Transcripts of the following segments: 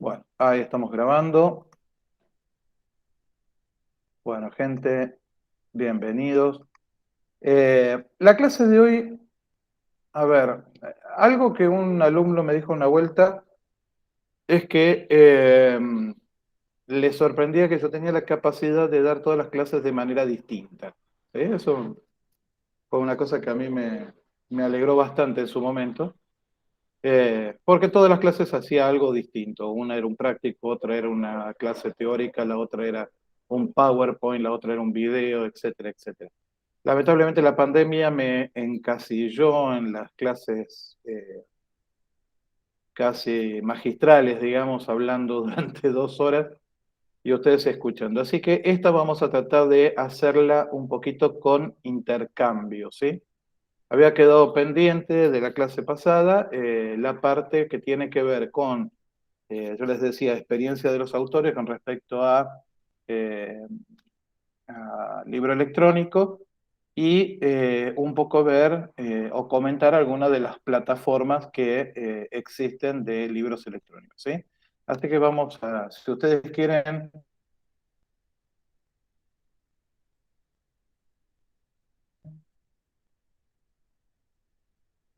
Bueno, ahí estamos grabando. Bueno, gente, bienvenidos. La clase de hoy, a ver, algo que un alumno me dijo una vuelta es que le sorprendía que yo tenía la capacidad de dar todas las clases de manera distinta. ¿Sí? Eso fue una cosa que a mí me alegró bastante en su momento, porque todas las clases hacía algo distinto. Una era un práctico, otra era una clase teórica, la otra era un PowerPoint, la otra era un video, etcétera, etcétera. Lamentablemente la pandemia me encasilló en las clases casi magistrales, digamos, hablando durante 2 horas y ustedes escuchando. Así que esta vamos a tratar de hacerla un poquito con intercambio, ¿sí? Había quedado pendiente de la clase pasada la parte que tiene que ver con, yo les decía, experiencia de los autores con respecto eh, a libro electrónico y un poco ver o comentar algunas de las plataformas que existen de libros electrónicos, ¿sí? Así que vamos a, si ustedes quieren,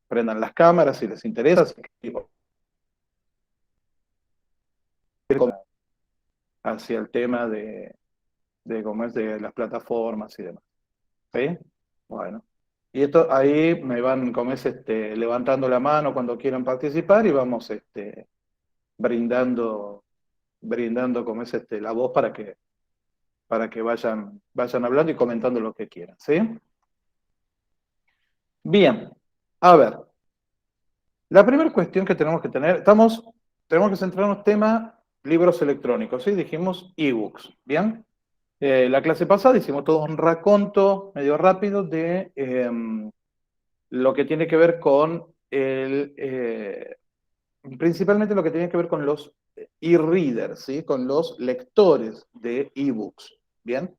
prendan las cámaras si les interesa, si quieren hacia el tema de cómo es de las plataformas y demás, ¿sí? Bueno. Y esto ahí me van, como es, levantando la mano cuando quieran participar y vamos brindando como es la voz para que vayan hablando y comentando lo que quieran, ¿sí? Bien, a ver, la primera cuestión que tenemos que tener, tenemos que centrarnos en tema libros electrónicos, ¿sí? Dijimos ebooks, ¿bien? La clase pasada hicimos todo un raconto medio rápido de lo que tiene que ver con principalmente lo que tiene que ver con los e-readers, ¿sí? Con los lectores de ebooks, ¿bien?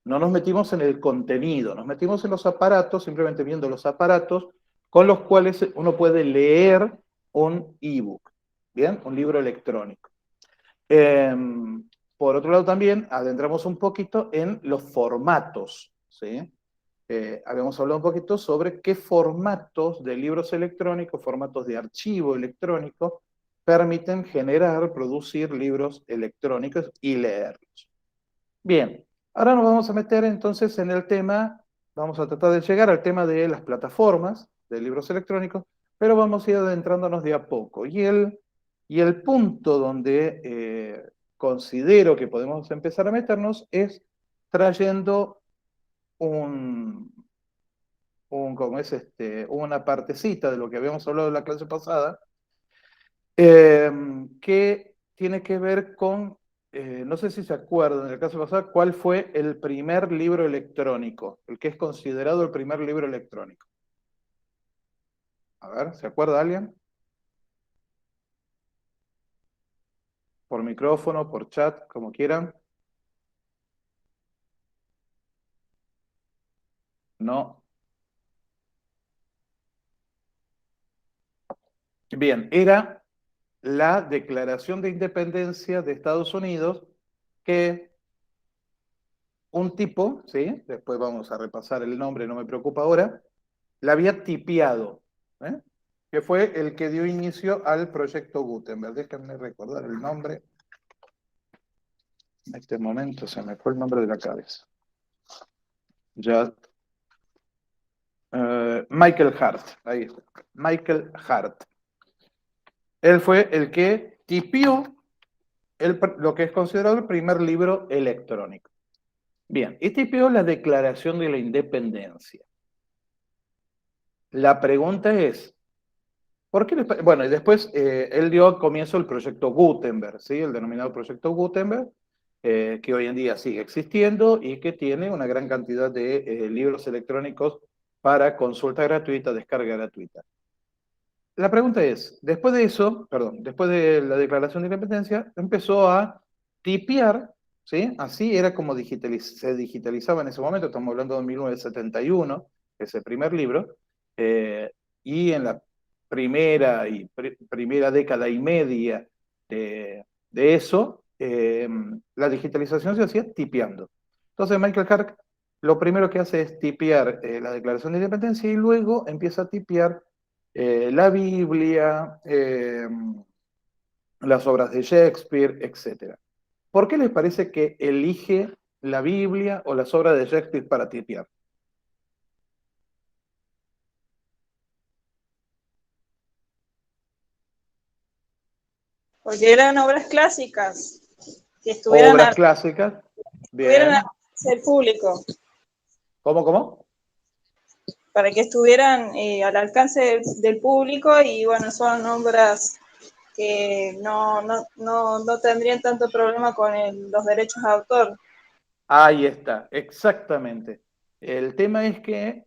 No nos metimos en el contenido, nos metimos en los aparatos, simplemente viendo los aparatos con los cuales uno puede leer un ebook, ¿bien? Un libro electrónico. Eh, por otro lado, también adentramos un poquito en los formatos, ¿sí? Habíamos hablado un poquito sobre qué formatos de libros electrónicos, formatos de archivo electrónico, permiten generar, producir libros electrónicos y leerlos. Bien, ahora nos vamos a meter entonces en el tema, vamos a tratar de llegar al tema de las plataformas de libros electrónicos, pero vamos a ir adentrándonos de a poco. Y el punto donde considero que podemos empezar a meternos es trayendo un, como es una partecita de lo que habíamos hablado en la clase pasada, eh, que tiene que ver con, no sé si se acuerdan en el caso pasado, cuál fue el primer libro electrónico, el que es considerado el primer libro electrónico. A ver, ¿se acuerda alguien? Por micrófono, por chat, como quieran. No. Bien, era la Declaración de Independencia de Estados Unidos que un tipo, ¿sí? Después vamos a repasar el nombre, no me preocupa ahora, la había tipiado, ¿eh? Que fue el que dio inicio al proyecto Gutenberg. Déjenme recordar el nombre. En este momento se me fue el nombre de la cabeza. Ya, Michael Hart, ahí está. Michael Hart. Él fue el que tipió lo que es considerado el primer libro electrónico. Bien, y tipió la Declaración de la Independencia. La pregunta es, ¿por qué bueno, y después él dio comienzo el proyecto Gutenberg, ¿sí? El denominado proyecto Gutenberg, que hoy en día sigue existiendo y que tiene una gran cantidad de libros electrónicos para consulta gratuita, descarga gratuita. La pregunta es, después de eso, perdón, después de la Declaración de Independencia, empezó a tipear, ¿sí? Así era como se digitalizaba en ese momento, estamos hablando de 1971, ese primer libro, eh, y en la primera década y media De eso, la digitalización se hacía tipeando. Entonces Michael Hark lo primero que hace es tipear la Declaración de Independencia y luego empieza a tipear la Biblia, las obras de Shakespeare, etc. ¿Por qué les parece que elige la Biblia o las obras de Shakespeare para tipear? Porque eran obras clásicas que Obras clásicas, estuvieran al bien. alcance del público, ¿Cómo, cómo? para que estuvieran al alcance del público y bueno, son obras que no tendrían tanto problema con los derechos de autor. Ahí está, exactamente. El tema es que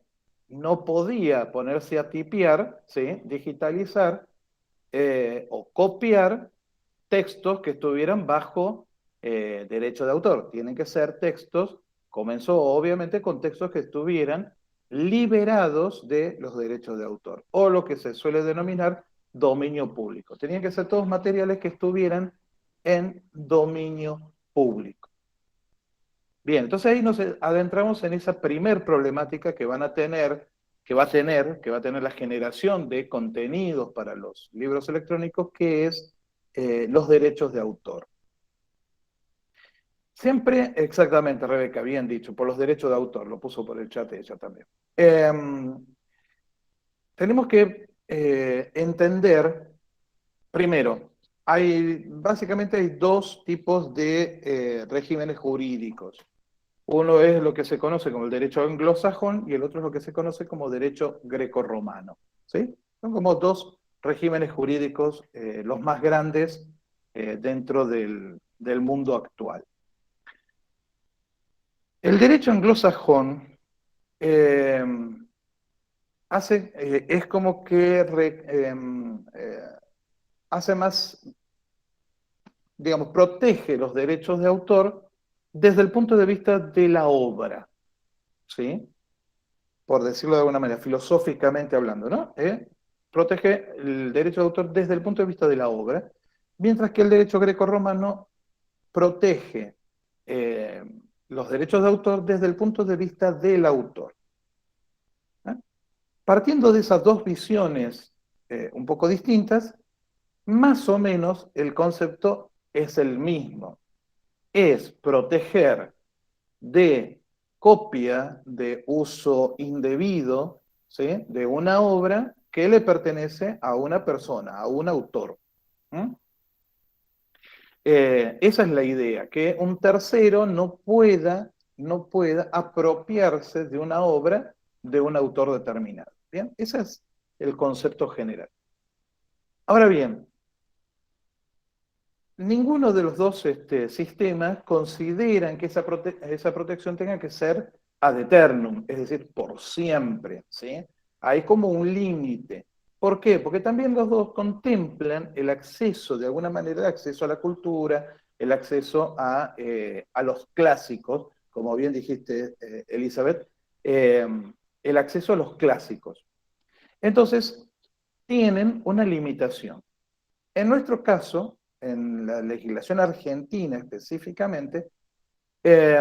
no podía ponerse a tipear, ¿sí? Digitalizar o copiar textos que estuvieran bajo derecho de autor. Tienen que ser textos, comenzó obviamente con textos que estuvieran liberados de los derechos de autor, o lo que se suele denominar dominio público. Tenían que ser todos materiales que estuvieran en dominio público. Bien, entonces ahí nos adentramos en esa primer problemática que van a tener, que va a tener la generación de contenidos para los libros electrónicos, que es los derechos de autor. Siempre, exactamente, Rebeca, bien dicho, por los derechos de autor, lo puso por el chat ella también. Tenemos que entender, primero, básicamente hay dos tipos de regímenes jurídicos. Uno es lo que se conoce como el derecho anglosajón y el otro es lo que se conoce como derecho grecorromano. ¿Sí? Son como dos regímenes jurídicos, los más grandes dentro del mundo actual. El derecho anglosajón eh, es como que hace más, digamos, protege los derechos de autor desde el punto de vista de la obra, ¿sí? Por decirlo de alguna manera, filosóficamente hablando, ¿no? Protege el derecho de autor desde el punto de vista de la obra, mientras que el derecho grecorromano protege eh, los derechos de autor desde el punto de vista del autor. ¿Eh? Partiendo de esas dos visiones un poco distintas, más o menos el concepto es el mismo. Es proteger de copia, de uso indebido, ¿sí? De una obra que le pertenece a una persona, a un autor. ¿Mm? Esa es la idea, que un tercero no pueda apropiarse de una obra de un autor determinado. ¿Bien? Ese es el concepto general. Ahora bien, ninguno de los dos sistemas consideran que esa protección tenga que ser ad eternum, es decir, por siempre, ¿sí? Hay como un límite. ¿Por qué? Porque también los dos contemplan el acceso, de alguna manera, el acceso a la cultura, el acceso a los clásicos, como bien dijiste, Elizabeth, eh, el acceso a los clásicos. Entonces, tienen una limitación. En nuestro caso, en la legislación argentina específicamente, eh,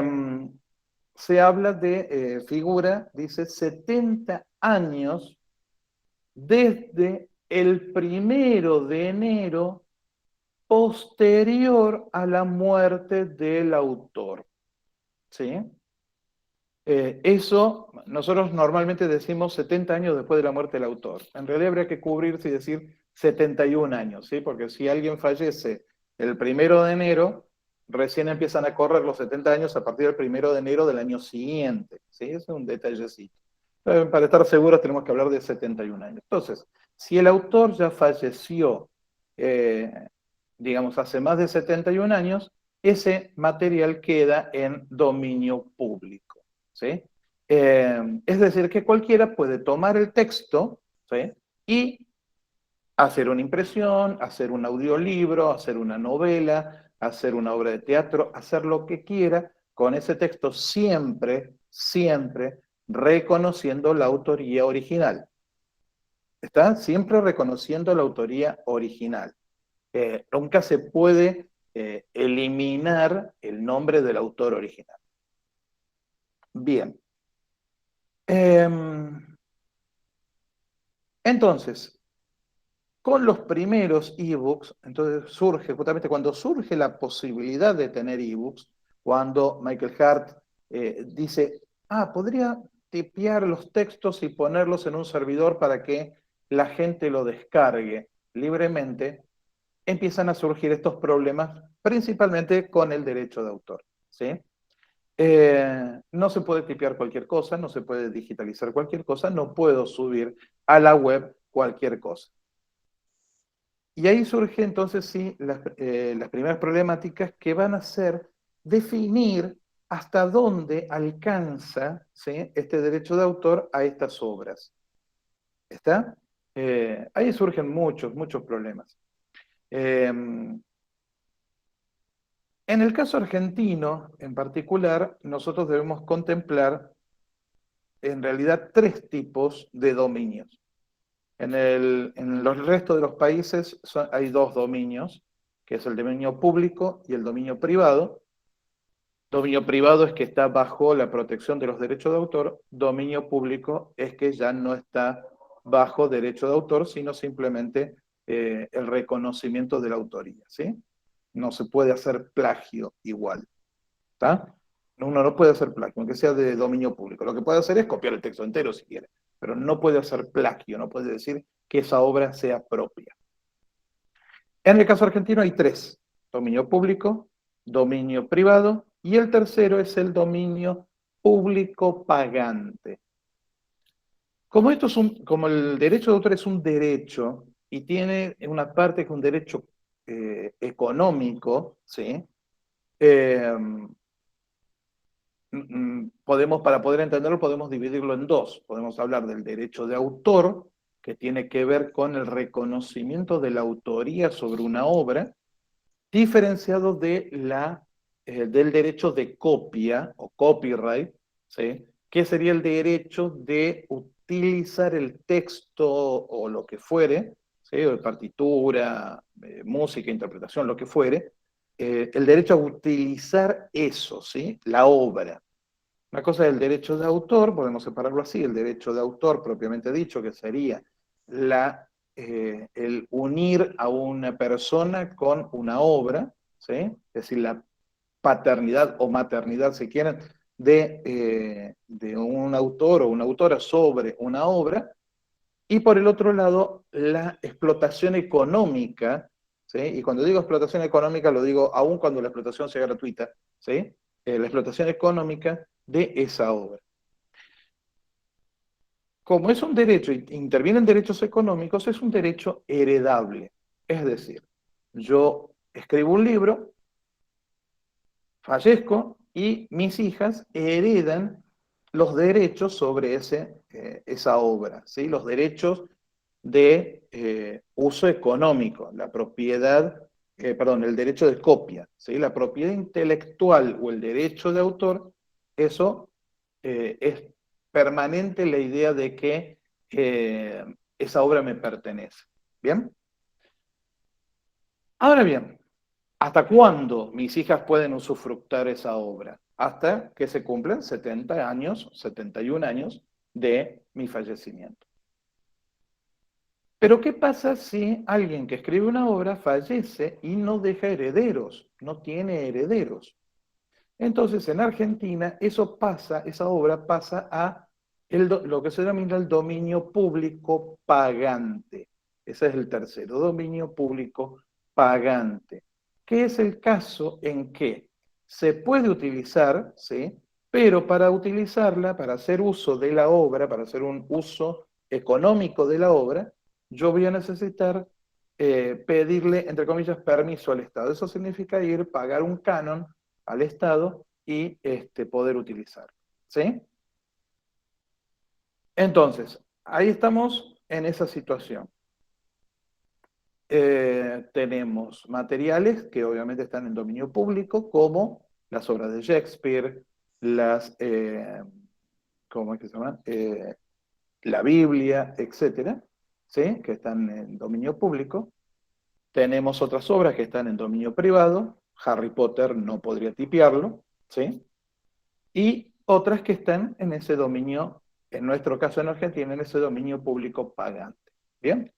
se habla de figura, dice, 70 años desde el 1 de enero posterior a la muerte del autor. ¿Sí? Eso, nosotros normalmente decimos 70 años después de la muerte del autor. En realidad habría que cubrirse y decir 71 años, ¿sí? Porque si alguien fallece el 1 de enero, recién empiezan a correr los 70 años a partir del 1 de enero del año siguiente, ¿sí? Ese es un detallecito. Para estar seguros tenemos que hablar de 71 años. Entonces, si el autor ya falleció, eh, digamos, hace más de 71 años, ese material queda en dominio público. ¿Sí? Es decir, que cualquiera puede tomar el texto, ¿sí? Y hacer una impresión, hacer un audiolibro, hacer una novela, hacer una obra de teatro, hacer lo que quiera con ese texto, siempre, siempre reconociendo la autoría original. ¿Está? Siempre reconociendo la autoría original. Nunca se puede eliminar el nombre del autor original. Bien. Entonces, con los primeros ebooks, entonces surge, justamente cuando surge la posibilidad de tener ebooks, cuando Michael Hart dice, podría tipear los textos y ponerlos en un servidor para que la gente lo descargue libremente, empiezan a surgir estos problemas, principalmente con el derecho de autor, ¿sí? No se puede tipear cualquier cosa, no se puede digitalizar cualquier cosa, no puedo subir a la web cualquier cosa. Y ahí surge entonces sí las primeras problemáticas que van a ser definir hasta dónde alcanza, ¿sí?, este derecho de autor a estas obras. ¿Está? Ahí surgen muchos problemas. En el caso argentino, en particular, nosotros debemos contemplar en realidad 3 tipos de dominios. En los restos de los países hay 2 dominios, que es el dominio público y el dominio privado. Dominio privado es que está bajo la protección de los derechos de autor, dominio público es que ya no está bajo derecho de autor, sino simplemente el reconocimiento de la autoría, ¿sí? No se puede hacer plagio igual, ¿está? Uno no puede hacer plagio, aunque sea de dominio público. Lo que puede hacer es copiar el texto entero si quiere, pero no puede hacer plagio, no puede decir que esa obra sea propia. En el caso argentino hay 3, dominio público, dominio privado, y el tercero es el dominio público pagante. Como el derecho de autor es un derecho, y tiene una parte que es un derecho económico, ¿sí? Para poder entenderlo, podemos dividirlo en 2. Podemos hablar del derecho de autor, que tiene que ver con el reconocimiento de la autoría sobre una obra, diferenciado del derecho de copia o copyright, ¿sí?, que sería el derecho de utilizar el texto o lo que fuere, ¿sí?, o partitura, música, interpretación, lo que fuere, el derecho a utilizar eso, ¿sí?, la obra. Una cosa es el derecho de autor, podemos separarlo así, el derecho de autor propiamente dicho, que sería el unir a una persona con una obra, ¿sí?, es decir, la paternidad o maternidad, si quieren, de un autor o una autora sobre una obra, y por el otro lado, la explotación económica, ¿sí? Y cuando digo explotación económica, lo digo aún cuando la explotación sea gratuita, ¿sí? La explotación económica de esa obra. Como es un derecho, intervienen derechos económicos, es un derecho heredable. Es decir, yo escribo un libro, fallezco y mis hijas heredan los derechos sobre esa obra, ¿sí? Los derechos de uso económico, la propiedad, el derecho de copia, ¿sí? La propiedad intelectual o el derecho de autor, eso es permanente la idea de que esa obra me pertenece. ¿Bien? Ahora bien, ¿hasta cuándo mis hijas pueden usufructar esa obra? Hasta que se cumplen 70 años, 71 años de mi fallecimiento. Pero ¿qué pasa si alguien que escribe una obra fallece y no deja herederos, no tiene herederos? Entonces, en Argentina, esa obra pasa a lo que se denomina el dominio público pagante. Ese es el tercero, dominio público pagante, que es el caso en que se puede utilizar, ¿sí?, pero para utilizarla, para hacer uso de la obra, para hacer un uso económico de la obra, yo voy a necesitar pedirle, entre comillas, permiso al Estado. Eso significa pagar un canon al Estado y poder utilizar. ¿Sí? Entonces, ahí estamos en esa situación. Tenemos materiales que obviamente están en dominio público, como las obras de Shakespeare, ¿cómo es que se llama? La Biblia, etcétera, ¿sí?, que están en dominio público. Tenemos otras obras que están en dominio privado, Harry Potter no podría tipearlo, ¿sí? Y otras que están en ese dominio, en nuestro caso en Argentina, en ese dominio público pagante. ¿Bien?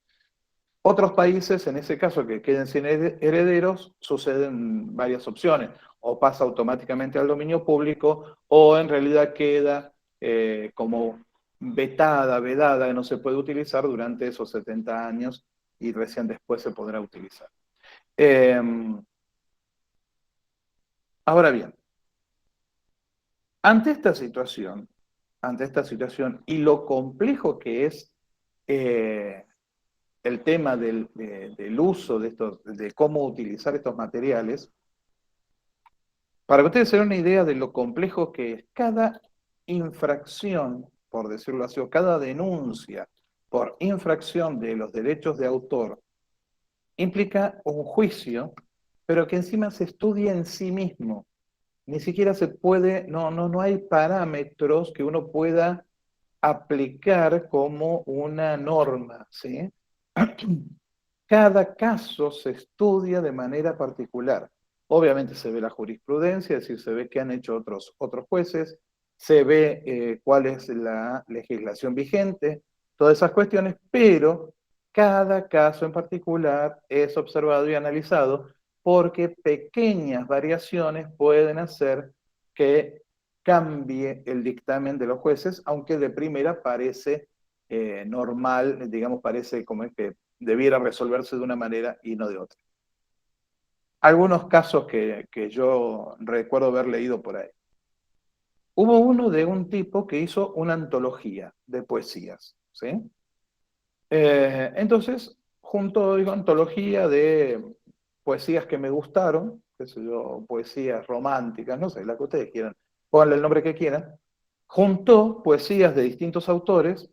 Otros países, en ese caso, que queden sin herederos, suceden varias opciones. O pasa automáticamente al dominio público, o en realidad queda como vedada, no se puede utilizar durante esos 70 años y recién después se podrá utilizar. Eh, Ahora bien, ante esta situación y lo complejo que es eh, el tema del uso de estos, de cómo utilizar estos materiales, para que ustedes se den una idea de lo complejo que es cada infracción, por decirlo así, o cada denuncia por infracción de los derechos de autor, implica un juicio, pero que encima se estudia en sí mismo. Ni siquiera se puede, no hay parámetros que uno pueda aplicar como una norma, ¿sí? Cada caso se estudia de manera particular. Obviamente se ve la jurisprudencia, es decir, se ve qué han hecho otros jueces, se ve cuál es la legislación vigente, todas esas cuestiones, pero cada caso en particular es observado y analizado porque pequeñas variaciones pueden hacer que cambie el dictamen de los jueces, aunque de primera parece normal, digamos, parece como es que debiera resolverse de una manera y no de otra. Algunos casos que yo recuerdo haber leído por ahí. Hubo uno de un tipo que hizo una antología de poesías, ¿sí? Entonces, junto, digo, antología de poesías que me gustaron, qué sé yo, poesías románticas, no sé, la que ustedes quieran, pónganle el nombre que quieran, juntó poesías de distintos autores,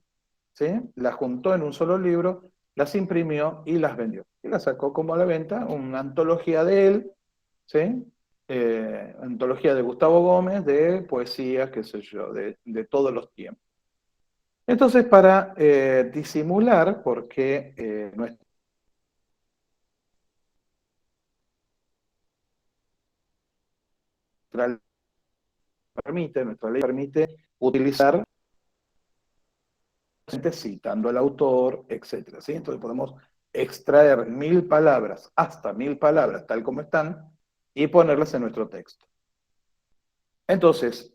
¿sí? Las juntó en un solo libro, las imprimió y las vendió. Y las sacó como a la venta, una antología de él, ¿sí? Antología de Gustavo Gómez, de poesías, qué sé yo, de todos los tiempos. Entonces, para disimular, porque nuestra nuestra ley permite utilizar citando al autor, etcétera, ¿sí? Entonces podemos extraer 1000 palabras, hasta 1000 palabras, tal como están, y ponerlas en nuestro texto. Entonces,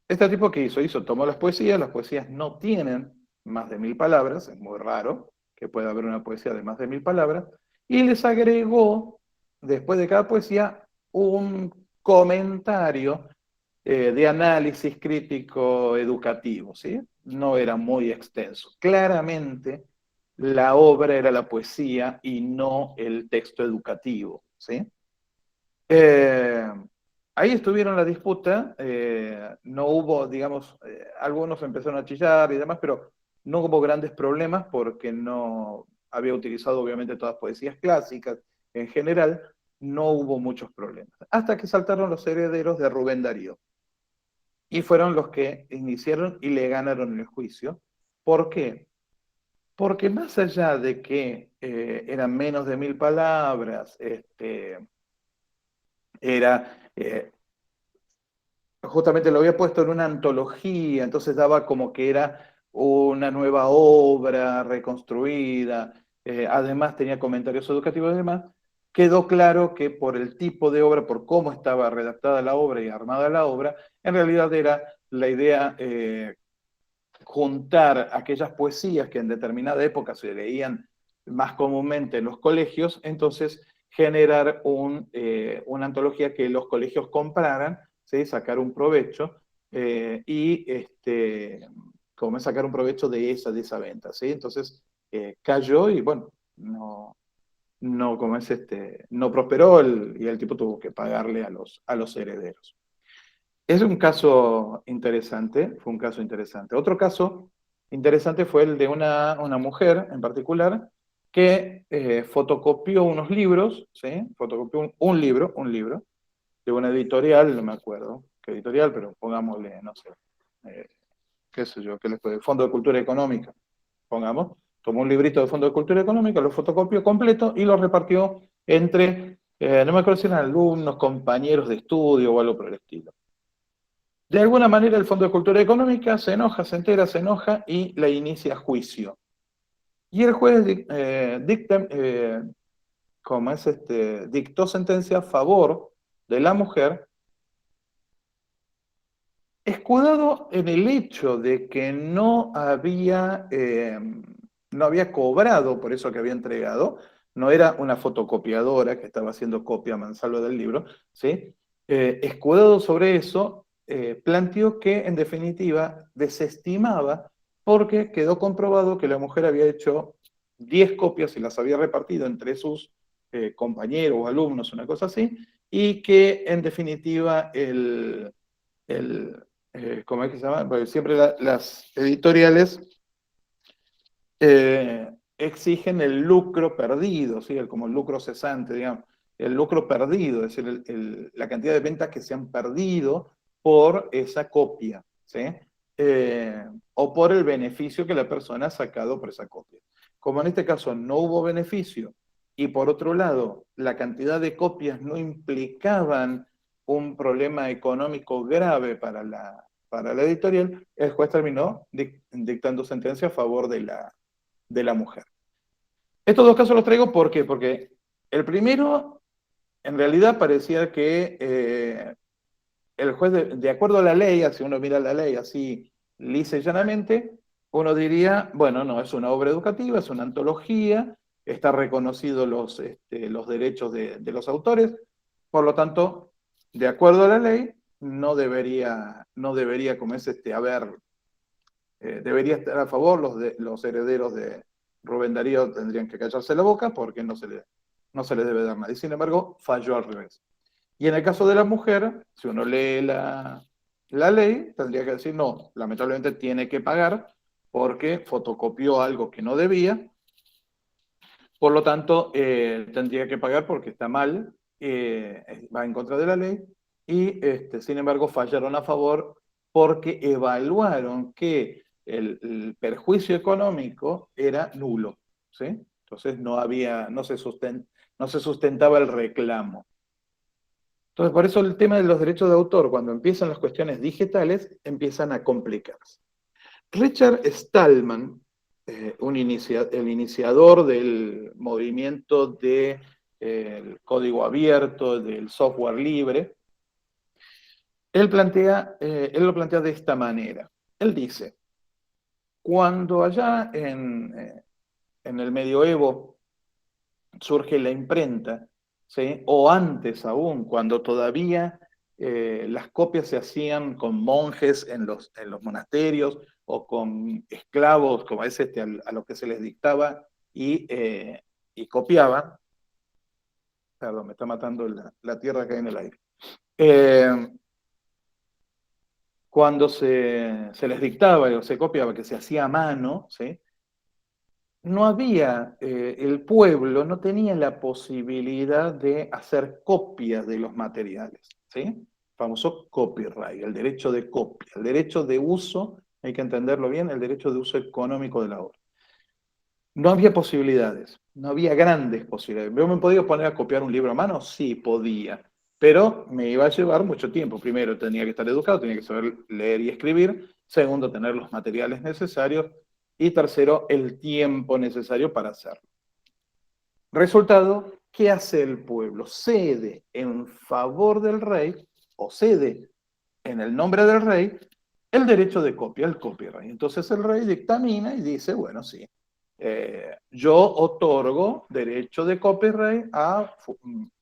este tipo que hizo, tomó las poesías no tienen más de 1000 palabras, es muy raro que pueda haber una poesía de más de 1000 palabras, y les agregó, después de cada poesía, un comentario de análisis crítico educativo, ¿sí? No era muy extenso. Claramente, la obra era la poesía y no el texto educativo, ¿sí? Eh, Ahí estuvieron la disputa, no hubo, digamos, algunos empezaron a chillar y demás, pero no hubo grandes problemas porque no había utilizado obviamente todas poesías clásicas en general, no hubo muchos problemas. Hasta que saltaron los herederos de Rubén Darío y fueron los que iniciaron y le ganaron el juicio. ¿Por qué? Porque más allá de que eran menos de 1000 palabras, era justamente lo había puesto en una antología, entonces daba como que era una nueva obra reconstruida, además tenía comentarios educativos y demás, quedó claro que por el tipo de obra, por cómo estaba redactada la obra y armada la obra, en realidad era la idea juntar aquellas poesías que en determinada época se leían más comúnmente en los colegios, entonces generar una antología que los colegios compraran, ¿sí? Sacar un provecho y como sacar un provecho de esa venta, ¿sí? Entonces cayó y bueno, como es no prosperó y el tipo tuvo que pagarle a los herederos. Es un caso interesante, fue un caso interesante. Otro caso interesante fue el de una mujer en particular que fotocopió unos libros, ¿sí? Fotocopió un libro de una editorial, no me acuerdo qué editorial, pero pongámosle, no sé, qué sé yo, qué les puede, Fondo de Cultura Económica, pongamos. Tomó un librito de Fondo de Cultura Económica, lo fotocopió completo y lo repartió entre, no me acuerdo si eran alumnos, compañeros de estudio o algo por el estilo. De alguna manera el Fondo de Cultura Económica se enoja, se entera, se enoja y la inicia juicio. Y el juez dictó sentencia a favor de la mujer, escudado en el hecho de que no había cobrado por eso que había entregado, no era una fotocopiadora que estaba haciendo copia a mansalva del libro, ¿sí? Escudado sobre eso, planteó que en definitiva desestimaba porque quedó comprobado que la mujer había hecho 10 copias y las había repartido entre sus compañeros o alumnos, una cosa así, y que en definitiva ¿cómo es que se llama? Porque siempre las editoriales exigen el lucro perdido, ¿sí? Como el lucro cesante, digamos, el lucro perdido, es decir, la cantidad de ventas que se han perdido por esa copia, ¿sí? O por el beneficio que la persona ha sacado por esa copia. Como en este caso no hubo beneficio, y por otro lado, la cantidad de copias no implicaban un problema económico grave para la editorial, el juez terminó dictando sentencia a favor de la mujer. Estos dos casos los traigo ¿por qué? Porque el primero, en realidad parecía que el juez, de acuerdo a la ley, si uno mira la ley así lisa y llanamente, uno diría, bueno, no, es una obra educativa, es una antología, está reconocido los derechos de los autores, por lo tanto, de acuerdo a la ley, no debería como es haber debería estar a favor, los herederos de Rubén Darío tendrían que callarse la boca porque no se le debe dar nada. Y sin embargo, falló al revés. Y en el caso de la mujer, si uno lee la ley, tendría que decir, no, lamentablemente tiene que pagar porque fotocopió algo que no debía, por lo tanto, tendría que pagar porque está mal, va en contra de la ley, y sin embargo fallaron a favor porque evaluaron que el perjuicio económico era nulo, ¿sí? Entonces no se sustentaba el reclamo. Entonces, por eso el tema de los derechos de autor, cuando empiezan las cuestiones digitales, empiezan a complicarse. Richard Stallman, el iniciador del movimiento del código abierto, del software libre, él lo plantea de esta manera. Él dice, cuando allá en el medioevo surge la imprenta, ¿sí? O antes aún, cuando todavía las copias se hacían con monjes en los monasterios o con esclavos, como es a los que se les dictaba y copiaban. Perdón, me está matando la tierra que hay en el aire. Cuando se les dictaba o se copiaba, que se hacía a mano, ¿sí? No había, el pueblo no tenía la posibilidad de hacer copias de los materiales, ¿sí? El famoso copyright, el derecho de copia, el derecho de uso, hay que entenderlo bien, el derecho de uso económico de la obra. No había posibilidades, no había grandes posibilidades. ¿Yo me podía poner a copiar un libro a mano? Sí, podía, pero me iba a llevar mucho tiempo. Primero, tenía que estar educado, tenía que saber leer y escribir. Segundo, tener los materiales necesarios. Y tercero, el tiempo necesario para hacerlo. Resultado, ¿qué hace el pueblo? Cede en favor del rey, o cede en el nombre del rey, el derecho de copia, el copyright. Entonces el rey dictamina y dice, bueno, sí, yo otorgo derecho de copyright a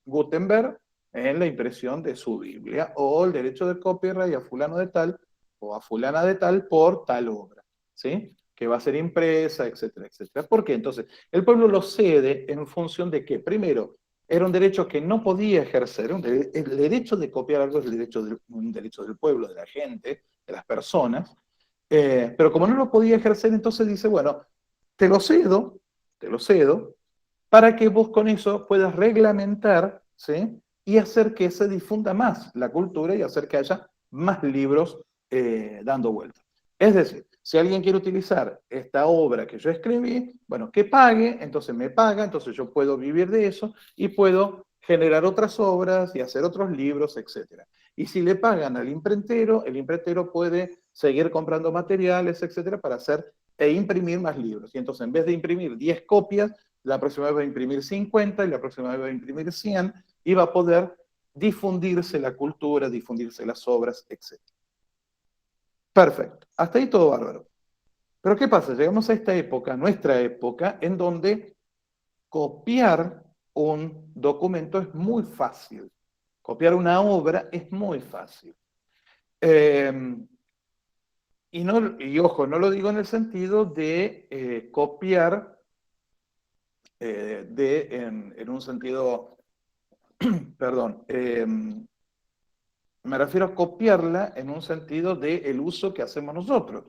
Gutenberg en la impresión de su Biblia, o el derecho de copyright a fulano de tal, o a fulana de tal por tal obra, ¿sí? Que va a ser impresa, etcétera, etcétera. ¿Por qué? Entonces, el pueblo lo cede en función de que, primero, era un derecho que no podía ejercer, el derecho de copiar algo es un derecho del pueblo, de la gente, de las personas, pero como no lo podía ejercer, entonces dice, bueno, te lo cedo, para que vos con eso puedas reglamentar, ¿sí? Y hacer que se difunda más la cultura y hacer que haya más libros dando vueltas. Es decir, si alguien quiere utilizar esta obra que yo escribí, bueno, que pague, entonces me paga, entonces yo puedo vivir de eso y puedo generar otras obras y hacer otros libros, etcétera. Y si le pagan al imprentero, el imprentero puede seguir comprando materiales, etcétera, para hacer e imprimir más libros. Y entonces en vez de imprimir 10 copias, la próxima vez va a imprimir 50 y la próxima vez va a imprimir 100 y va a poder difundirse la cultura, difundirse las obras, etcétera. Perfecto. Hasta ahí todo bárbaro. Pero ¿qué pasa? Llegamos a esta época, nuestra época, en donde copiar un documento es muy fácil. Copiar una obra es muy fácil. Eh, y ojo, no lo digo en el sentido de copiar en un sentido, perdón, me refiero a copiarla en un sentido del uso que hacemos nosotros.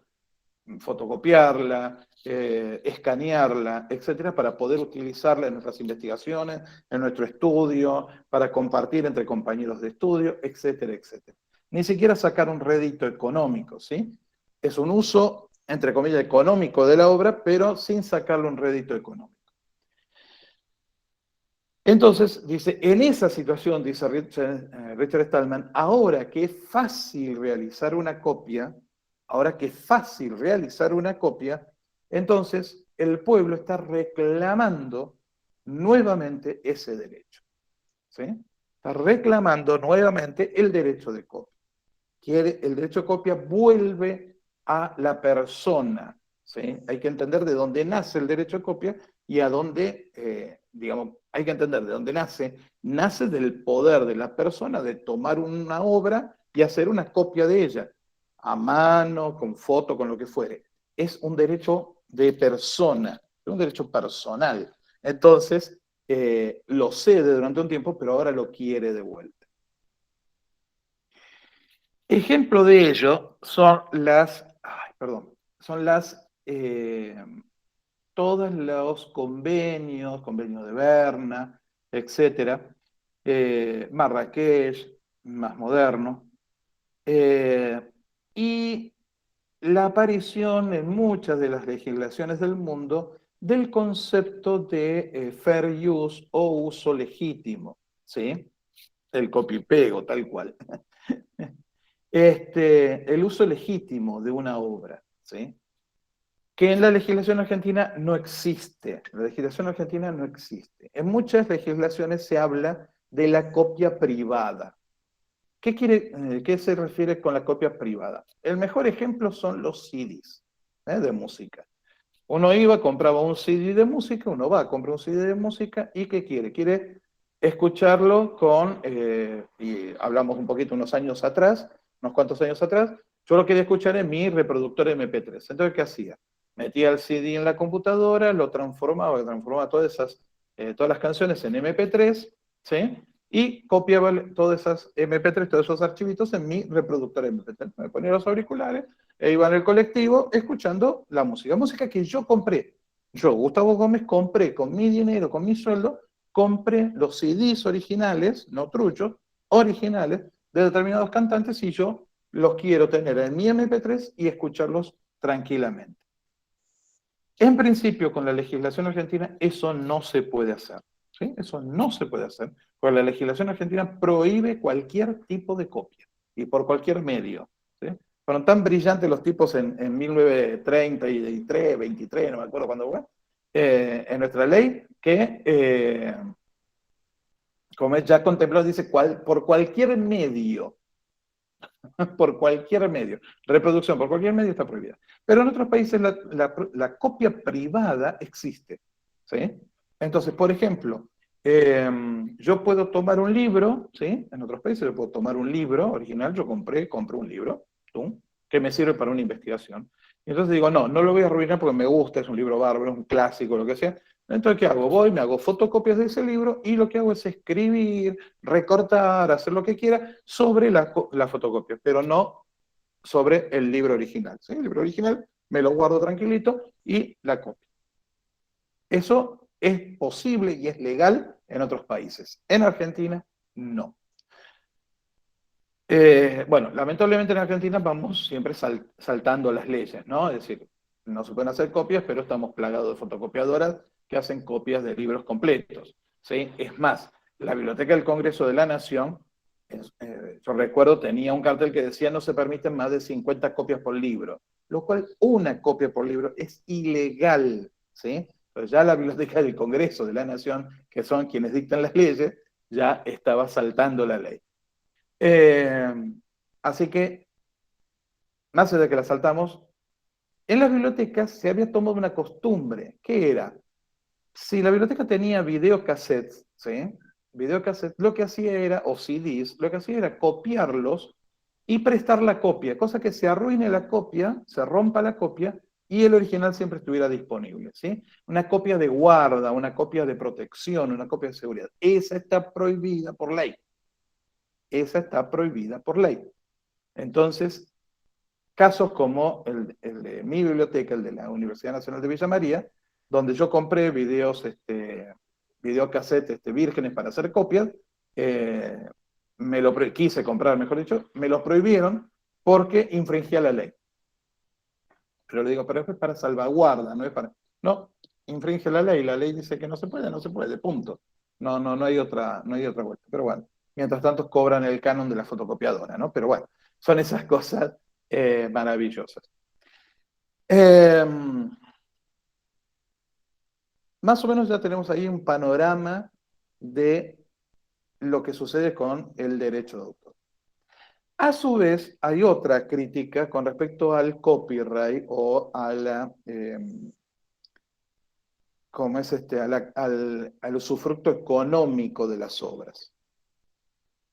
Fotocopiarla, escanearla, etcétera, para poder utilizarla en nuestras investigaciones, en nuestro estudio, para compartir entre compañeros de estudio, etcétera, etcétera. Ni siquiera sacar un rédito económico, ¿sí? Es un uso, entre comillas, económico de la obra, pero sin sacarle un rédito económico. Entonces, dice, en esa situación, dice Richard Stallman, ahora que es fácil realizar una copia, entonces el pueblo está reclamando nuevamente ese derecho. ¿Sí? Está reclamando nuevamente el derecho de copia. El derecho de copia vuelve a la persona. ¿Sí? Hay que entender de dónde nace el derecho de copia y a dónde, digamos, hay que entender de dónde nace. Nace del poder de la persona de tomar una obra y hacer una copia de ella, a mano, con foto, con lo que fuere. Es un derecho de persona, es un derecho personal. Entonces, lo cede durante un tiempo, pero ahora lo quiere de vuelta. Ejemplo de ello son todos los convenios de Berna, etcétera, Marrakech, más moderno, y la aparición en muchas de las legislaciones del mundo del concepto de fair use o uso legítimo, ¿sí? El copy-pego, tal cual. El uso legítimo de una obra, ¿sí? Que en la legislación argentina no existe. La legislación argentina no existe. En muchas legislaciones se habla de la copia privada. ¿Qué se refiere con la copia privada? El mejor ejemplo son los CDs de música. Uno iba, compraba un CD de música, uno va, compra un CD de música y ¿qué quiere? Quiere escucharlo y hablamos un poquito unos años atrás, unos cuantos años atrás, yo lo quería escuchar en mi reproductor MP3. Entonces, ¿qué hacía? Metía el CD en la computadora, lo transformaba todas las canciones en MP3, ¿sí? Y copiaba todas esas MP3, todos esos archivitos en mi reproductor MP3. Me ponía los auriculares, e iba en el colectivo escuchando la música que yo compré. Yo, Gustavo Gómez, compré con mi dinero, con mi sueldo, compré los CDs originales, no truchos, originales, de determinados cantantes y yo los quiero tener en mi MP3 y escucharlos tranquilamente. En principio, con la legislación argentina, eso no se puede hacer. ¿Sí? Eso no se puede hacer, porque la legislación argentina prohíbe cualquier tipo de copia y por cualquier medio. ¿Sí? Fueron tan brillantes los tipos en 1933, 23, no me acuerdo cuándo fue, en nuestra ley, que, como ya contempló, dice, por cualquier medio, por cualquier medio, reproducción por cualquier medio está prohibida. Pero en otros países la copia privada existe. ¿Sí? Entonces, por ejemplo, yo puedo tomar un libro, ¿sí? En otros países yo puedo tomar un libro original, yo compré un libro, ¿tú? Que me sirve para una investigación. Y entonces digo, no, no lo voy a arruinar porque me gusta, es un libro bárbaro, es un clásico, lo que sea. Entonces, ¿qué hago? Voy, me hago fotocopias de ese libro y lo que hago es escribir, recortar, hacer lo que quiera sobre la fotocopia, pero no sobre el libro original. ¿Sí? El libro original me lo guardo tranquilito y la copio. Eso es posible y es legal en otros países. En Argentina, no. Bueno, lamentablemente en Argentina vamos siempre saltando las leyes, ¿no? Es decir, no se pueden hacer copias, pero estamos plagados de fotocopiadoras que hacen copias de libros completos, ¿sí? Es más, la Biblioteca del Congreso de la Nación, yo recuerdo, tenía un cartel que decía no se permiten más de 50 copias por libro, lo cual una copia por libro es ilegal, ¿sí? Pero ya la Biblioteca del Congreso de la Nación, que son quienes dictan las leyes, ya estaba saltando la ley. Eh, Así que, más allá de que la saltamos, en las bibliotecas se había tomado una costumbre, que era, si la biblioteca tenía videocassettes, ¿sí? Videocassettes, lo que hacía era, o CDs, lo que hacía era copiarlos y prestar la copia, cosa que se arruine la copia, se rompa la copia y el original siempre estuviera disponible, ¿sí? Una copia de guarda, una copia de protección, una copia de seguridad. Esa está prohibida por ley. Esa está prohibida por ley. Entonces, casos como el de mi biblioteca, el de la Universidad Nacional de Villa María, donde yo compré videos, videocassettes vírgenes para hacer copias, eh, quise comprar, mejor dicho, me los prohibieron porque infringía la ley. Pero le digo, pero es para salvaguarda, no es para... No, infringe la ley dice que no se puede, no se puede, punto. No hay otra vuelta. Pero bueno, mientras tanto cobran el canon de la fotocopiadora, ¿no? Pero bueno, son esas cosas maravillosas. Eh, Más o menos ya tenemos ahí un panorama de lo que sucede con el derecho de autor. A su vez, hay otra crítica con respecto al copyright o a la, ¿cómo es al usufructo económico de las obras.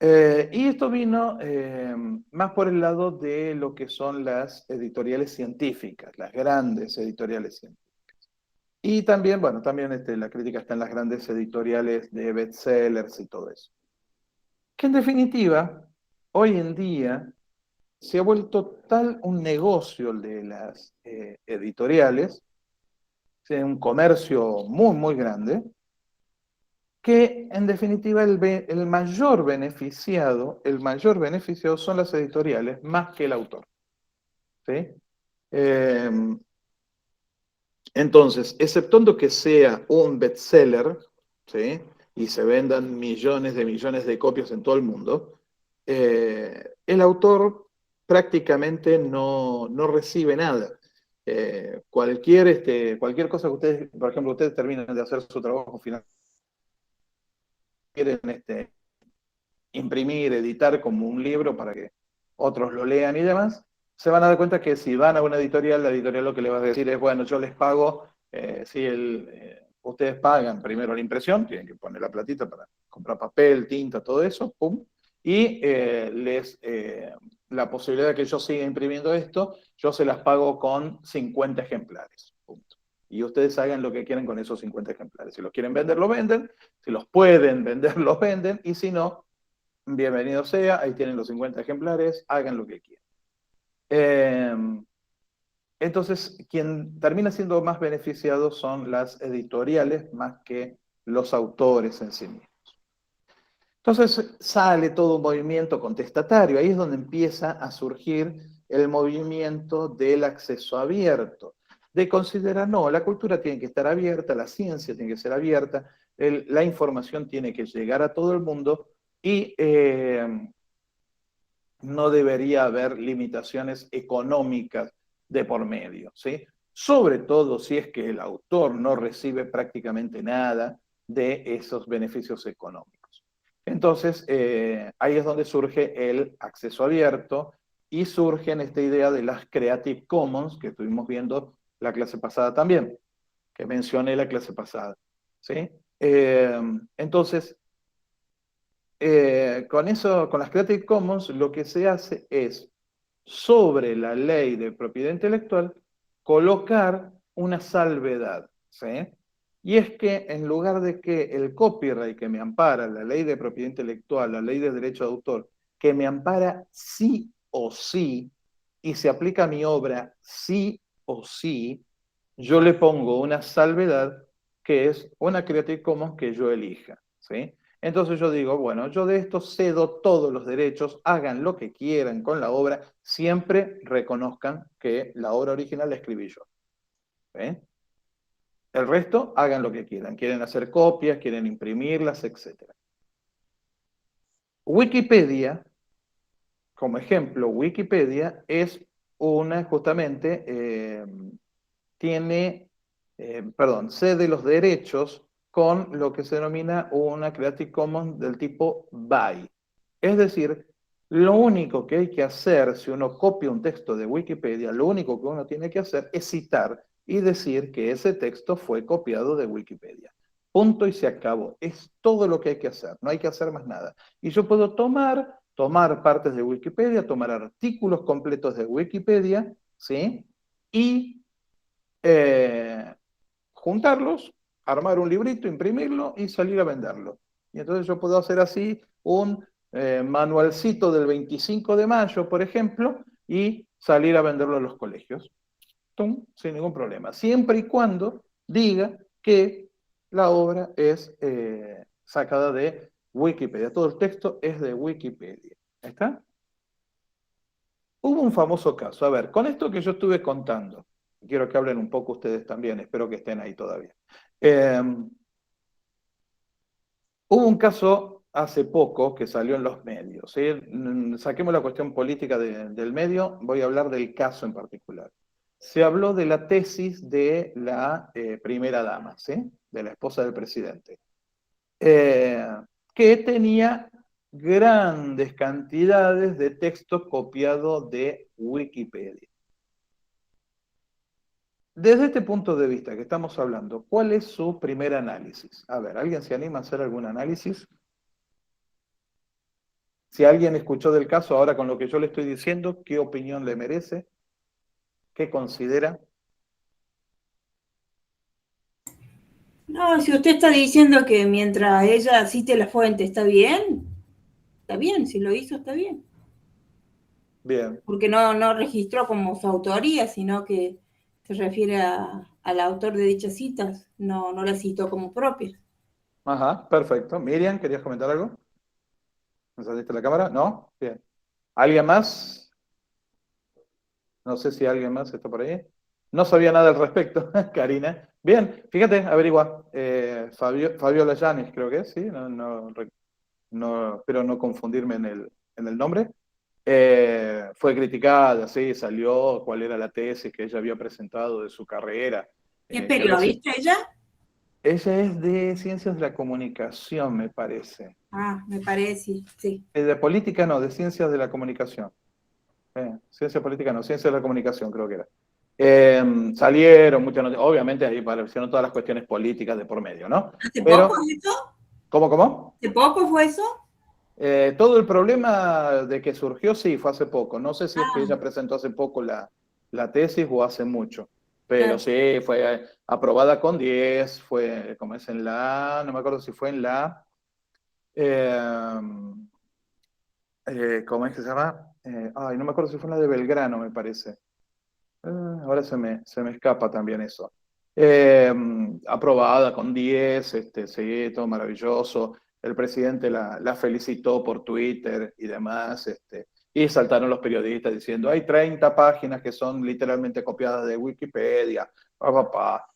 Y esto vino más por el lado de lo que son las editoriales científicas, las grandes editoriales científicas. Y también, bueno, también la crítica está en las grandes editoriales de bestsellers y todo eso. Que en definitiva, hoy en día se ha vuelto tal un negocio el de las editoriales, un comercio muy, muy grande, que en definitiva el mayor beneficiado son las editoriales más que el autor. ¿Sí? Eh, entonces, exceptuando que sea un bestseller, ¿sí? Y se vendan millones de copias en todo el mundo, el autor prácticamente no recibe nada. Cualquier cosa que ustedes, por ejemplo, ustedes terminan de hacer su trabajo final, quieren imprimir, editar como un libro para que otros lo lean y demás, se van a dar cuenta que si van a una editorial, la editorial lo que le va a decir es, bueno, yo les pago, si ustedes pagan primero la impresión, tienen que poner la platita para comprar papel, tinta, todo eso, pum, y la posibilidad de que yo siga imprimiendo esto, yo se las pago con 50 ejemplares, punto. Y ustedes hagan lo que quieran con esos 50 ejemplares. Si los quieren vender, los venden. Si los pueden vender, los venden. Y si no, bienvenido sea, ahí tienen los 50 ejemplares, hagan lo que quieran. Entonces, quien termina siendo más beneficiado son las editoriales más que los autores en sí mismos. Entonces sale todo un movimiento contestatario, ahí es donde empieza a surgir el movimiento del acceso abierto, de considerar, no, la cultura tiene que estar abierta, la ciencia tiene que ser abierta, la información tiene que llegar a todo el mundo y no debería haber limitaciones económicas de por medio, ¿sí? Sobre todo si es que el autor no recibe prácticamente nada de esos beneficios económicos. Entonces, ahí es donde surge el acceso abierto y surge en esta idea de las Creative Commons, que estuvimos viendo la clase pasada también, que mencioné la clase pasada, ¿sí? Entonces, con eso, con las Creative Commons, lo que se hace es, sobre la ley de propiedad intelectual, colocar una salvedad, ¿sí? Y es que en lugar de que el copyright que me ampara, la ley de propiedad intelectual, la ley de derecho de autor, que me ampara sí o sí, y se aplica a mi obra sí o sí, yo le pongo una salvedad que es una Creative Commons que yo elija, ¿sí? Entonces yo digo, bueno, yo de esto cedo todos los derechos, hagan lo que quieran con la obra, siempre reconozcan que la obra original la escribí yo. ¿Eh? El resto, hagan lo que quieran. Quieren hacer copias, quieren imprimirlas, etc. Wikipedia, como ejemplo, Wikipedia es una, justamente, cede los derechos con lo que se denomina una Creative Commons del tipo BY. Es decir, lo único que hay que hacer si uno copia un texto de Wikipedia, lo único que uno tiene que hacer es citar y decir que ese texto fue copiado de Wikipedia. Punto y se acabó. Es todo lo que hay que hacer, no hay que hacer más nada. Y yo puedo tomar partes de Wikipedia, tomar artículos completos de Wikipedia, ¿sí? Y eh, juntarlos, armar un librito, imprimirlo y salir a venderlo. Y entonces yo puedo hacer así un manualcito del 25 de mayo, por ejemplo, y salir a venderlo a los colegios. ¡Tum! Sin ningún problema. Siempre y cuando diga que la obra es sacada de Wikipedia. Todo el texto es de Wikipedia. ¿Está? Hubo un famoso caso. A ver, con esto que yo estuve contando, quiero que hablen un poco ustedes también, espero que estén ahí todavía. Eh, Hubo un caso hace poco que salió en los medios, ¿sí? Saquemos la cuestión política del medio, voy a hablar del caso en particular. Se habló de la tesis de la primera dama, ¿sí? De la esposa del presidente, eh, que tenía grandes cantidades de texto copiado de Wikipedia. Desde este punto de vista que estamos hablando, ¿cuál es su primer análisis? A ver, ¿alguien se anima a hacer algún análisis? Si alguien escuchó del caso ahora con lo que yo le estoy diciendo, ¿qué opinión le merece? ¿Qué considera? No, si usted está diciendo que mientras ella cite la fuente está bien, si lo hizo está bien. Bien. Porque no registró como su autoría, sino que se refiere al autor de dichas citas, no la citó como propia. Ajá, perfecto. Miriam, ¿querías comentar algo? ¿Me saliste la cámara? ¿No? Bien. ¿Alguien más? No sé si alguien más está por ahí. No sabía nada al respecto, Karina. Bien, fíjate, averigua. Fabiola Llanes, creo que es, ¿sí? Espero no confundirme en el nombre. Fue criticada, sí, salió cuál era la tesis que ella había presentado de su carrera. ¿Es Quedó periodista ella? Ella es de Ciencias de la Comunicación, me parece. Ah, me parece, sí. De política no, de Ciencias de la Comunicación. Ciencia política no, Ciencias de la Comunicación creo que era. Salieron muchas noticias, obviamente ahí aparecieron todas las cuestiones políticas de por medio, ¿no? ¿Hace poco Pero, eso? ¿cómo? ¿Hace poco fue eso? Todo el problema de que surgió, sí, fue hace poco. No sé si es que Ah, ella presentó hace poco la tesis o hace mucho. Pero claro. sí, fue aprobada con 10, fue, como es en no me acuerdo si fue en eh, ¿cómo es que se llama? Ay, no me acuerdo si fue en la de Belgrano, me parece. Ahora se me escapa también eso. Eh, Aprobada con 10, sí, todo maravilloso. El presidente la felicitó por Twitter y demás, y saltaron los periodistas diciendo, hay 30 páginas que son literalmente copiadas de Wikipedia, pa, pa, pa.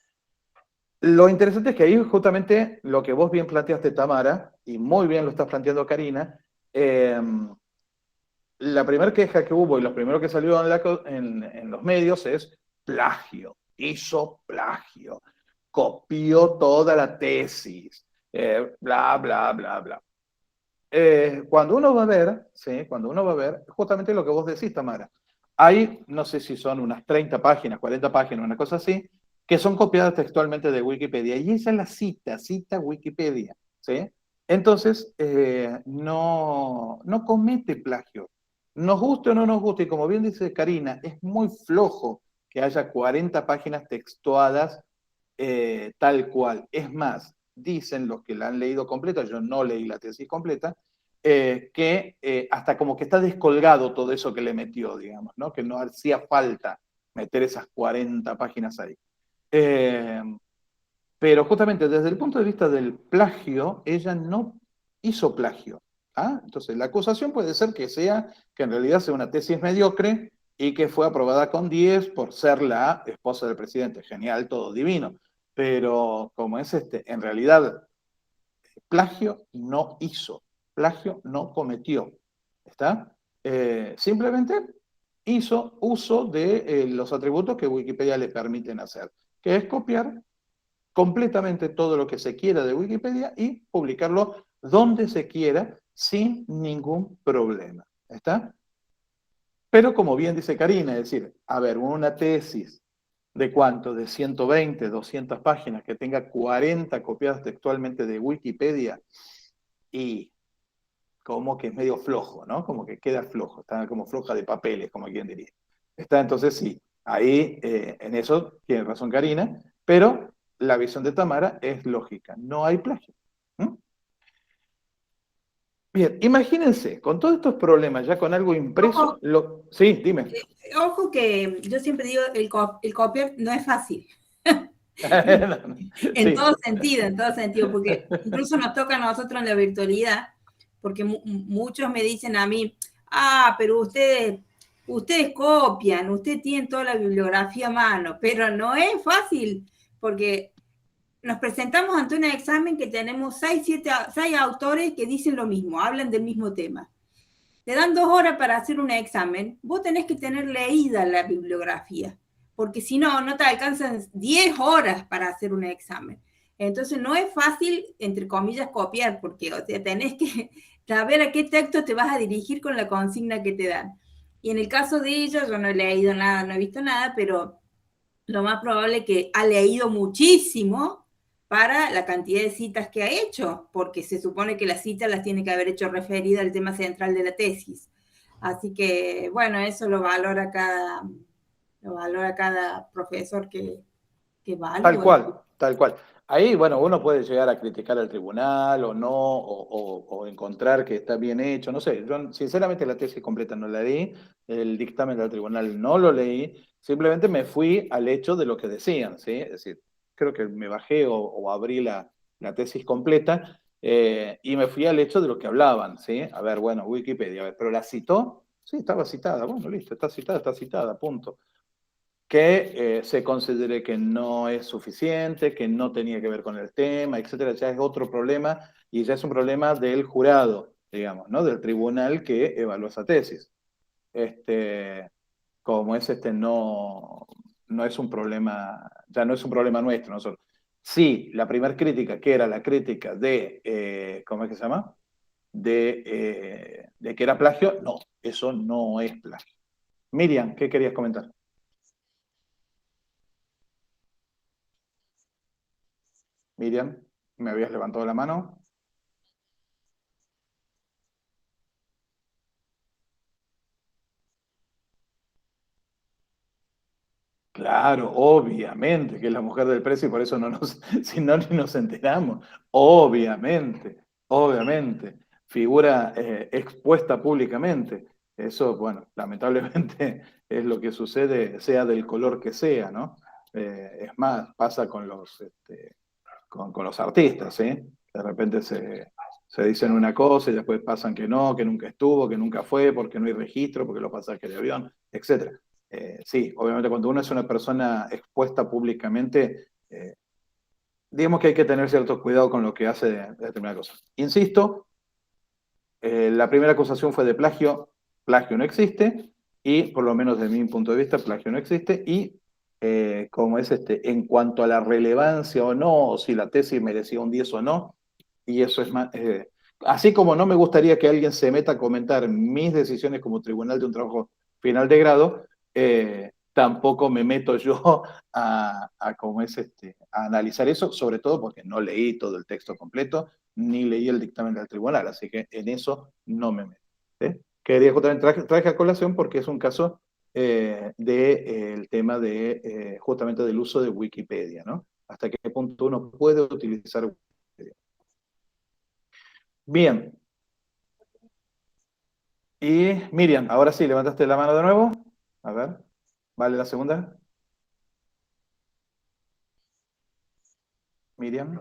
Lo interesante es que ahí justamente lo que vos bien planteaste, Tamara, y muy bien lo estás planteando, Karina, eh, la primera queja que hubo y lo primero que salió en los medios es plagio, hizo plagio, copió toda la tesis, bla, bla, bla, bla. Cuando uno va a ver, ¿sí? Cuando uno va a ver, justamente lo que vos decís, Tamara, hay, no sé si son unas 30 páginas, 40 páginas, una cosa así, que son copiadas textualmente de Wikipedia, y esa es la cita Wikipedia, ¿sí? Entonces, no comete plagio. Nos guste o no nos guste, y como bien dice Karina, es muy flojo que haya 40 páginas textuadas tal cual. Es más, dicen los que la han leído completa, yo no leí la tesis completa, que hasta como que está descolgado todo eso que le metió, digamos, ¿no? Que no hacía falta meter esas 40 páginas ahí. Eh, pero justamente desde el punto de vista del plagio, ella no hizo plagio. ¿Ah? Entonces, la acusación puede ser que en realidad sea una tesis mediocre y que fue aprobada con 10 por ser la esposa del presidente. Genial, todo divino. Pero como es en realidad, plagio no hizo, plagio no cometió. ¿Está? Simplemente hizo uso de los atributos que Wikipedia le permiten hacer, que es copiar completamente todo lo que se quiera de Wikipedia y publicarlo donde se quiera sin ningún problema. ¿Está? Pero como bien dice Karina, es decir, a ver, una tesis de cuánto, de 120, 200 páginas, que tenga 40 copiadas textualmente de Wikipedia y como que es medio flojo, ¿no? Como que queda flojo, está como floja de papeles, como quien diría. Está entonces sí, ahí en eso tiene razón Karina, pero la visión de Tamara es lógica, no hay plagio. ¿Mm? Bien, imagínense, con todos estos problemas, ya con algo impreso, sí, dime. Ojo que yo siempre digo, el copiar no es fácil. En Sí. todo sentido, porque incluso nos toca a nosotros en la virtualidad, porque muchos me dicen a mí, pero ustedes copian, ustedes tienen toda la bibliografía a mano, pero no es fácil, porque nos presentamos ante un examen que tenemos 6 autores que dicen lo mismo, hablan del mismo tema. Te dan 2 horas para hacer un examen, vos tenés que tener leída la bibliografía, porque si no, no te alcanzan 10 horas para hacer un examen. Entonces no es fácil, entre comillas, copiar, porque o sea, tenés que saber a qué texto te vas a dirigir con la consigna que te dan. Y en el caso de ellos, yo no he leído nada, no he visto nada, pero lo más probable es que ha leído muchísimo para la cantidad de citas que ha hecho, porque se supone que las citas las tiene que haber hecho referida al tema central de la tesis. Así que, bueno, eso lo valora cada profesor que Tal evalúe. cual, tal cual. Ahí, bueno, uno puede llegar a criticar al tribunal o no, o encontrar que está bien hecho, no sé. Yo, sinceramente, la tesis completa no la leí, el dictamen del tribunal no lo leí, simplemente me fui al hecho de lo que decían, ¿sí? Es decir, creo que me bajé o abrí la tesis completa y me fui al hecho de lo que hablaban, ¿sí? A ver, bueno, Wikipedia, a ver, ¿pero la citó? Sí, estaba citada, bueno, listo, está citada, punto que se considere que no es suficiente, que no tenía que ver con el tema, etcétera, ya es otro problema y ya es un problema del jurado, digamos, ¿no? Del tribunal que evaluó esa tesis. Como es no es un problema, ya no es un problema nuestro nosotros. Sí, la primera crítica, que era la crítica de, ¿cómo es que se llama? De que era plagio, no, eso no es plagio. Miriam, ¿qué querías comentar? Miriam, me habías levantado la mano. Claro, obviamente que es la mujer del precio y por eso no nos, si no, ni nos enteramos. Obviamente, obviamente. Figura expuesta públicamente. Eso, bueno, lamentablemente es lo que sucede, sea del color que sea, ¿no? Es más, pasa con los artistas, ¿sí? De repente se dicen una cosa y después pasan que no, que nunca estuvo, que nunca fue, porque no hay registro, porque los pasajes de avión, etc. Sí, obviamente cuando uno es una persona expuesta públicamente, digamos que hay que tener cierto cuidado con lo que hace de determinada cosa. Insisto, la primera acusación fue de plagio, plagio no existe, y por lo menos desde mi punto de vista, plagio no existe, y como es en cuanto a la relevancia o no, o si la tesis merecía un 10 o no, y eso es más, así como no me gustaría que alguien se meta a comentar mis decisiones como tribunal de un trabajo final de grado, tampoco me meto yo cómo es a analizar eso, sobre todo porque no leí todo el texto completo, ni leí el dictamen del tribunal, así que en eso no me meto. Quería justamente traje a colación porque es un caso del tema justamente del uso de Wikipedia, ¿no? Hasta qué punto uno puede utilizar Wikipedia. Bien. Y Miriam, ahora sí, levantaste la mano de nuevo. A ver, ¿vale la segunda? Miriam.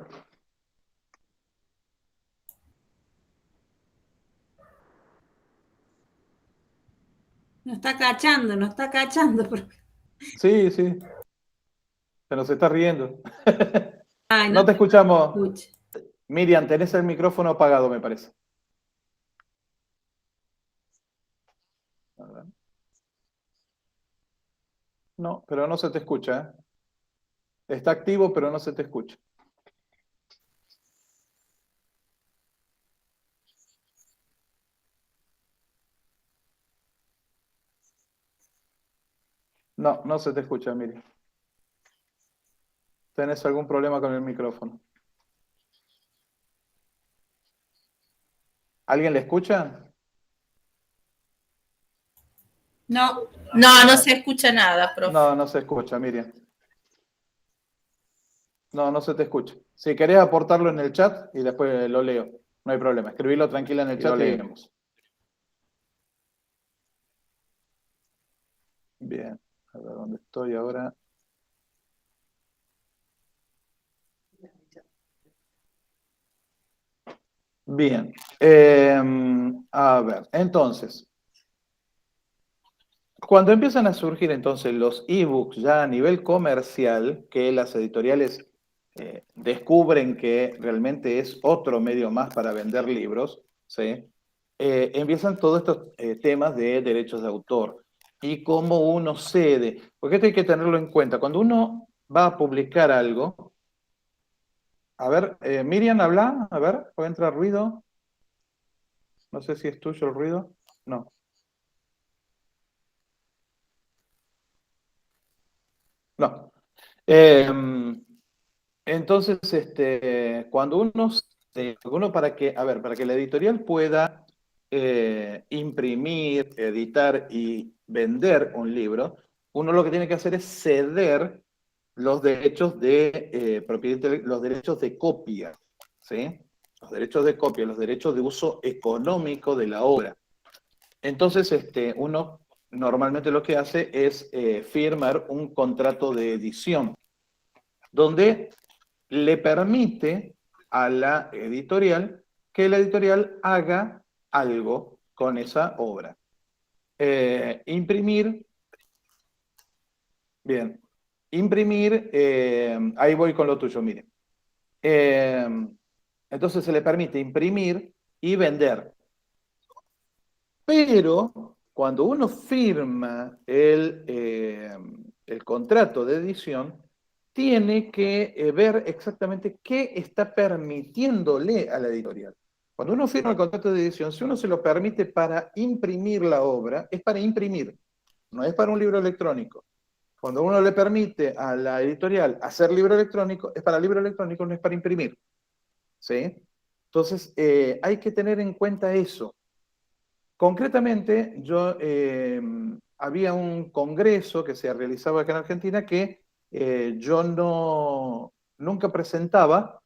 Nos está cachando, nos está cachando. Sí, sí, se nos está riendo. Ay, No no te te escuchamos. escucho. Miriam, tenés el micrófono apagado, me parece. A ver. No, pero no se te escucha, ¿eh? Está activo, pero no se te escucha. No, no se te escucha, Miriam. ¿Tenés algún problema con el micrófono? ¿Alguien le escucha? No, No se escucha nada, profe. No, no se escucha, Miriam. No, no se te escucha. Si querés aportarlo en el chat y después lo leo, no hay problema. Escribilo tranquila en el chat y leemos. Bien, a ver dónde estoy ahora. Bien, a ver, entonces, cuando empiezan a surgir entonces los ebooks ya a nivel comercial, que las editoriales descubren que realmente es otro medio más para vender libros, ¿sí? Empiezan todos estos temas de derechos de autor y cómo uno cede, porque esto hay que tenerlo en cuenta. Cuando uno va a publicar algo, a ver, Miriam, habla, a ver, ¿puede entrar ruido? No sé si es tuyo el ruido. No. No. Entonces, cuando uno para que la editorial pueda imprimir, editar y vender un libro, uno lo que tiene que hacer es ceder los derechos de propiedad, los derechos de copia, ¿sí? Los derechos de copia, los derechos de uso económico de la obra. Entonces, uno normalmente lo que hace es firmar un contrato de edición, donde le permite a la editorial que la editorial haga algo con esa obra. Imprimir, bien, imprimir, ahí voy con lo tuyo, mire. Entonces se le permite imprimir y vender. Pero cuando uno firma el contrato de edición, tiene que ver exactamente qué está permitiéndole a la editorial. Cuando uno firma el contrato de edición, si uno se lo permite para imprimir la obra, es para imprimir, no es para un libro electrónico. Cuando uno le permite a la editorial hacer libro electrónico, es para libro electrónico, no es para imprimir. ¿Sí? Entonces, hay que tener en cuenta eso. Concretamente, había un congreso que se realizaba acá en Argentina que yo nunca presentaba,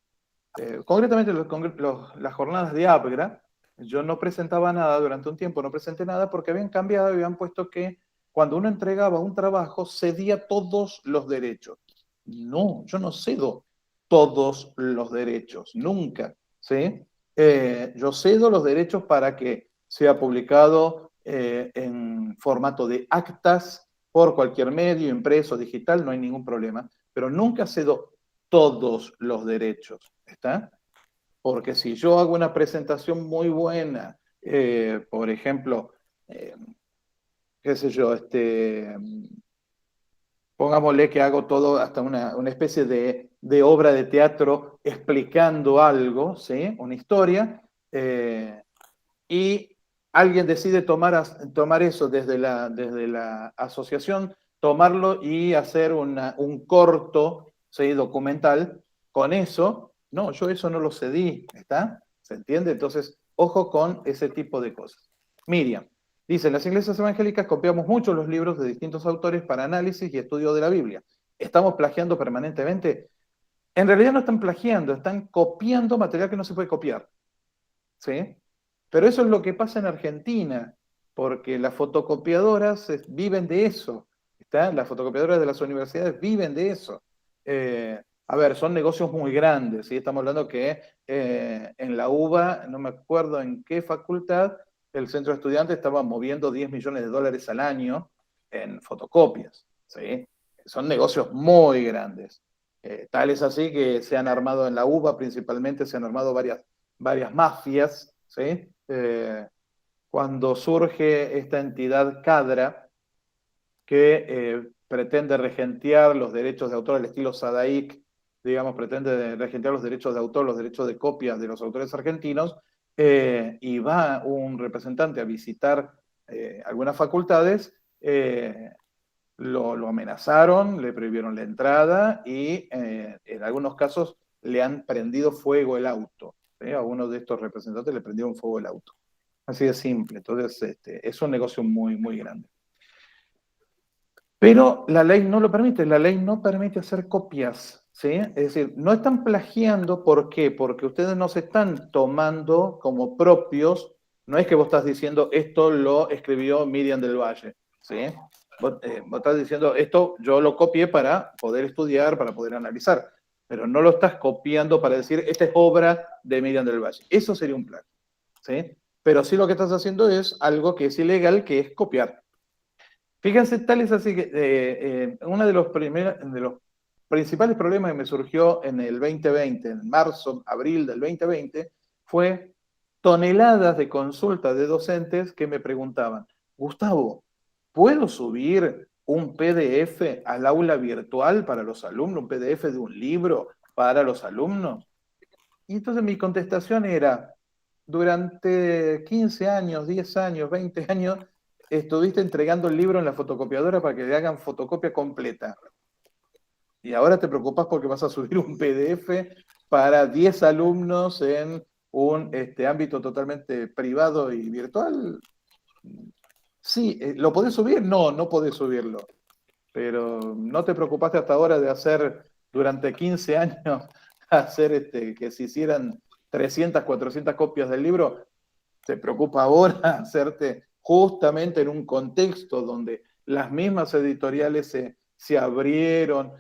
concretamente las jornadas de APGRA, yo no presentaba nada durante un tiempo, no presenté nada porque habían cambiado y habían puesto que cuando uno entregaba un trabajo cedía todos los derechos. No, yo no cedo todos los derechos, nunca, ¿sí? Yo cedo los derechos para que sea publicado en formato de actas por cualquier medio, impreso, digital, no hay ningún problema, pero nunca cedo todos los derechos, ¿está? Porque si yo hago una presentación muy buena, por ejemplo, qué sé yo, pongámosle que hago todo hasta una especie de obra de teatro explicando algo, ¿sí? Una historia, y alguien decide tomar eso desde la asociación, tomarlo y hacer un corto, ¿sí? Documental con eso. No, yo eso no lo cedí, ¿está? ¿Se entiende? Entonces, ojo con ese tipo de cosas. Miriam, dice, en las iglesias evangélicas copiamos mucho los libros de distintos autores para análisis y estudio de la Biblia. ¿Estamos plagiando permanentemente? En realidad no están plagiando, están copiando material que no se puede copiar, ¿sí? Pero eso es lo que pasa en Argentina, porque las fotocopiadoras viven de eso, ¿está? Las fotocopiadoras de las universidades viven de eso. A ver, son negocios muy grandes, ¿sí? Estamos hablando que en la UBA, no me acuerdo en qué facultad, el centro de estudiantes estaba moviendo 10 millones de dólares al año en fotocopias, ¿sí? Son negocios muy grandes. Tal es así que se han armado en la UBA principalmente, se han armado varias mafias, ¿sí? Cuando surge esta entidad CADRA, que pretende regentear los derechos de autor al estilo Sadaic, digamos, pretende regentear los derechos de autor, los derechos de copia de los autores argentinos, y va un representante a visitar algunas facultades, lo amenazaron, le prohibieron la entrada y en algunos casos le han prendido fuego el auto. A uno de estos representantes le prendieron fuego el auto. Así de simple. Entonces, es un negocio muy, muy grande. Pero la ley no lo permite, la ley no permite hacer copias, ¿sí? Es decir, no están plagiando, ¿por qué? Porque ustedes no se están tomando como propios, no es que vos estás diciendo, esto lo escribió Miriam del Valle, ¿sí? Vos estás diciendo, esto yo lo copié para poder estudiar, para poder analizar, pero no lo estás copiando para decir, esta es obra de Miriam del Valle. Eso sería un plagio, ¿sí? Pero sí lo que estás haciendo es algo que es ilegal, que es copiar. Fíjense, tal es así que uno de los principales problemas que me surgió en el 2020, en marzo, abril del 2020, fue toneladas de consultas de docentes que me preguntaban, Gustavo, ¿puedo subir un PDF al aula virtual para los alumnos, un PDF de un libro para los alumnos? Y entonces mi contestación era, durante 15 años, 10 años, 20 años, estuviste entregando el libro en la fotocopiadora para que le hagan fotocopia completa. Y ahora te preocupas porque vas a subir un PDF para 10 alumnos en un ámbito totalmente privado y virtual. Sí, ¿lo podés subir? No, no podés subirlo. Pero no te preocupaste hasta ahora de hacer durante 15 años, hacer que se hicieran 300, 400 copias del libro. Te preocupa ahora hacerte justamente en un contexto donde las mismas editoriales se abrieron,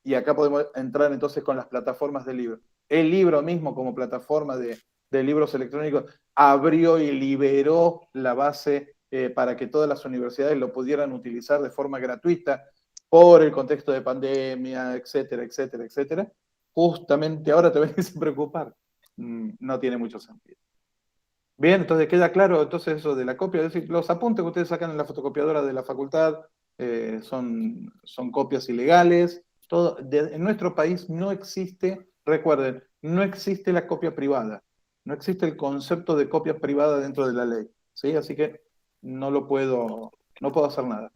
y acá podemos entrar entonces con las plataformas de libro. El libro mismo como plataforma de libros electrónicos abrió y liberó la base para que todas las universidades lo pudieran utilizar de forma gratuita por el contexto de pandemia, etcétera, etcétera, etcétera. Justamente ahora te venís a preocupar. No tiene mucho sentido. Bien, entonces queda claro entonces eso de la copia, es decir, los apuntes que ustedes sacan en la fotocopiadora de la facultad son copias ilegales. En nuestro país no existe, recuerden, no existe la copia privada, no existe el concepto de copia privada dentro de la ley, ¿sí? Así que no puedo hacer nada.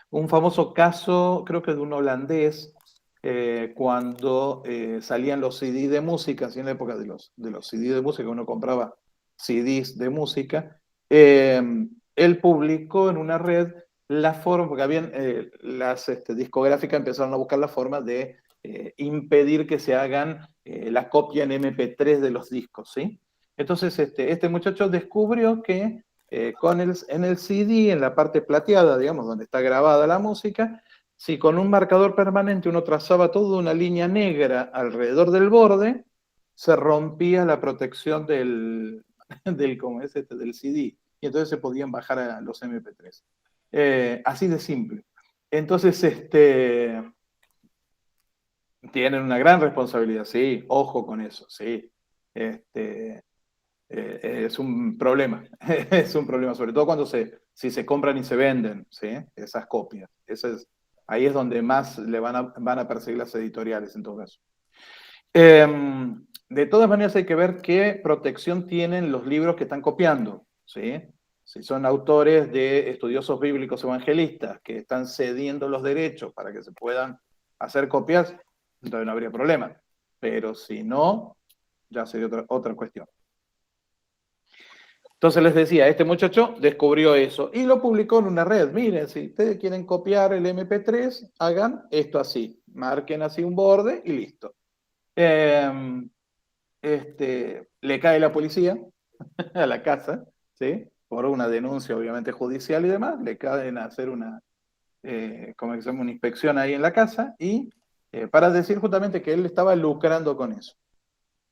Un famoso caso, creo que de un holandés, cuando salían los CD de música, así en la época de los CD de música, uno compraba CDs de música, él publicó en una red la forma, porque habían las discográficas empezaron a buscar la forma de impedir que se hagan la copia en MP3 de los discos, ¿sí? Entonces este muchacho descubrió que en el CD, en la parte plateada, digamos, donde está grabada la música, si con un marcador permanente uno trazaba toda una línea negra alrededor del borde, se rompía la protección del CD, y entonces se podían bajar a los MP3. Así de simple. Entonces, tienen una gran responsabilidad, sí, ojo con eso, sí. Es un problema, es un problema, sobre todo cuando si se compran y se venden, ¿sí? Esas copias. Ahí es donde más le van a perseguir las editoriales en todo caso. De todas maneras hay que ver qué protección tienen los libros que están copiando, ¿sí? Si son autores de estudiosos bíblicos evangelistas que están cediendo los derechos para que se puedan hacer copias, entonces no habría problema. Pero si no, ya sería otra cuestión. Entonces les decía, este muchacho descubrió eso y lo publicó en una red. Miren, si ustedes quieren copiar el MP3, hagan esto así. Marquen así un borde y listo. Le cae la policía a la casa, ¿sí? Por una denuncia obviamente judicial y demás. Le caen a hacer una inspección ahí en la casa y para decir justamente que él estaba lucrando con eso.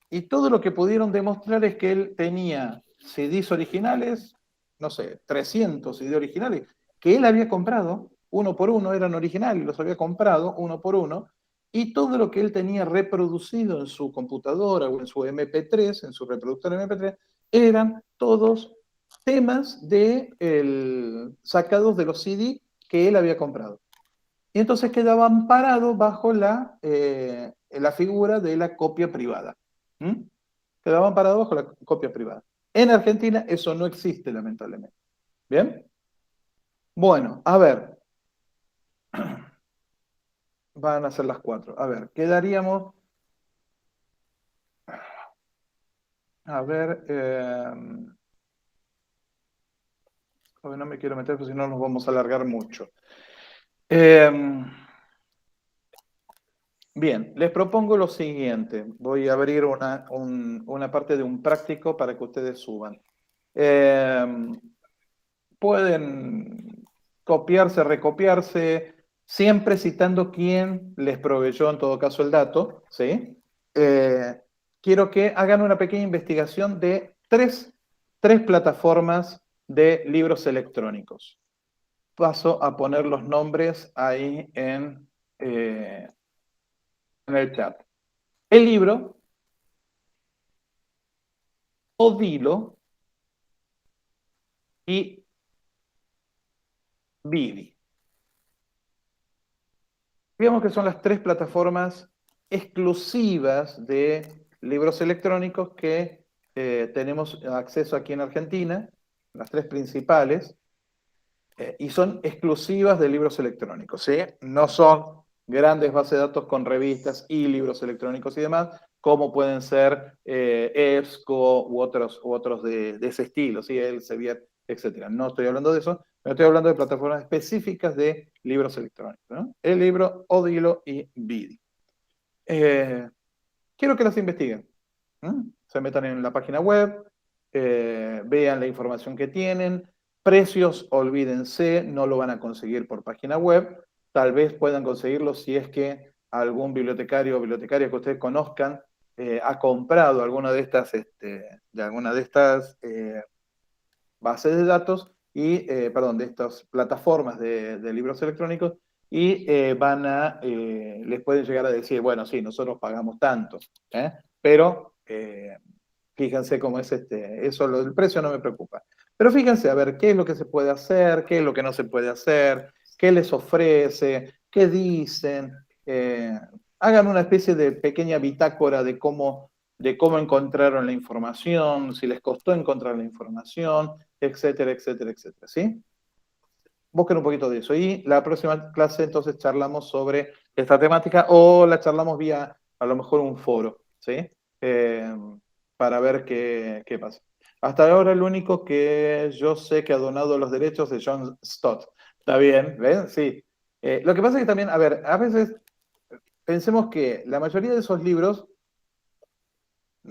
Y todo lo que pudieron demostrar es que él tenía CDs originales, no sé, 300 CDs originales, que él había comprado, uno por uno, eran originales, los había comprado uno por uno, y todo lo que él tenía reproducido en su computadora o en su MP3, en su reproductor MP3, eran todos temas sacados de los CD que él había comprado. Y entonces quedaban parados bajo la figura de la copia privada. Quedaban parados bajo la copia privada. En Argentina eso no existe, lamentablemente. ¿Bien? Bueno, a ver. Van a ser las 4. A ver, quedaríamos... A ver... no me quiero meter porque si no nos vamos a alargar mucho. Bien, les propongo lo siguiente. Voy a abrir una parte de un práctico para que ustedes suban. Pueden copiarse, recopiarse, siempre citando quién les proveyó en todo caso el dato, ¿sí? Quiero que hagan una pequeña investigación de tres plataformas de libros electrónicos. Paso a poner los nombres ahí en el chat. El libro, Odilo y Vidi. Digamos que son las tres plataformas exclusivas de libros electrónicos que tenemos acceso aquí en Argentina, las tres principales, y son exclusivas de libros electrónicos, ¿sí? No son grandes bases de datos con revistas y libros electrónicos y demás, como pueden ser EBSCO u otros de ese estilo, ¿sí? Elsevier, etc. No estoy hablando de eso, pero estoy hablando de plataformas específicas de libros electrónicos, ¿no? El libro, Odilo y Vidi. Quiero que las investiguen. Se metan en la página web, vean la información que tienen. Precios, olvídense, no lo van a conseguir por página web. Tal vez puedan conseguirlo si es que algún bibliotecario o bibliotecaria que ustedes conozcan ha comprado alguna de estas, bases de datos y, de estas plataformas de libros electrónicos y les pueden llegar a decir, bueno, sí, nosotros pagamos tanto, pero fíjense cómo es eso, lo del precio no me preocupa. Pero fíjense, a ver, qué es lo que se puede hacer, qué es lo que no se puede hacer, qué les ofrece, qué dicen. Hagan una especie de pequeña bitácora de cómo encontraron la información, si les costó encontrar la información, etcétera, etcétera, etcétera, ¿sí? Busquen un poquito de eso. Y la próxima clase entonces charlamos sobre esta temática o la charlamos vía, a lo mejor, un foro, ¿sí? Para ver qué pasa. Hasta ahora el único que yo sé que ha donado los derechos es John Stott. ¿Está bien? ¿Ven? Sí. Lo que pasa es que también, a ver, a veces pensemos que la mayoría de esos libros,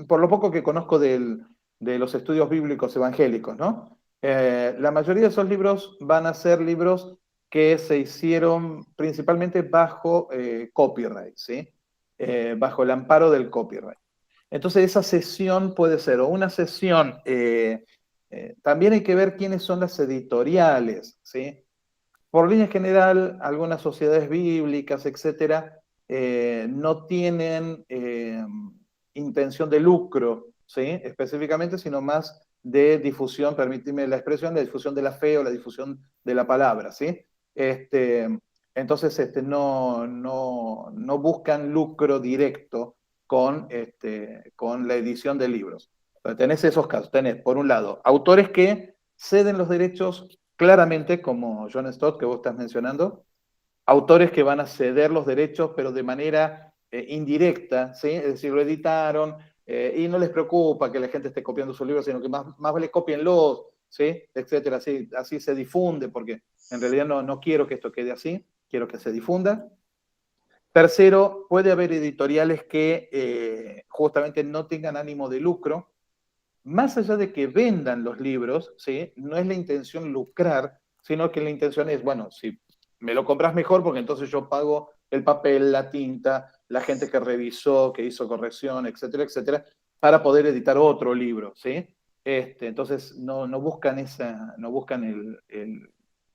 por lo poco que conozco de los estudios bíblicos evangélicos, ¿no? La mayoría de esos libros van a ser libros que se hicieron principalmente bajo copyright, ¿sí? Bajo el amparo del copyright. Entonces esa sesión puede ser o una sesión, también hay que ver quiénes son las editoriales, ¿sí? Por línea general, algunas sociedades bíblicas, etcétera, no tienen intención de lucro, ¿sí? Específicamente, sino más de difusión, permíteme la expresión, de difusión de la fe o la difusión de la palabra, ¿sí? Entonces, no buscan lucro directo con la edición de libros. Pero tenés esos casos, tenés, por un lado, autores que ceden los derechos claramente, como John Stott, que vos estás mencionando, autores que van a ceder los derechos, pero de manera indirecta, ¿sí? Es decir, lo editaron y no les preocupa que la gente esté copiando sus libros, sino que más vale cópienlos, ¿sí? Etcétera, así se difunde, porque en realidad no quiero que esto quede así, quiero que se difunda. Tercero, puede haber editoriales que justamente no tengan ánimo de lucro. Más allá de que vendan los libros, ¿sí? No es la intención lucrar, sino que la intención es, bueno, si me lo compras mejor, porque entonces yo pago el papel, la tinta, la gente que revisó, que hizo corrección, etcétera, etcétera, para poder editar otro libro, ¿sí? Entonces no buscan el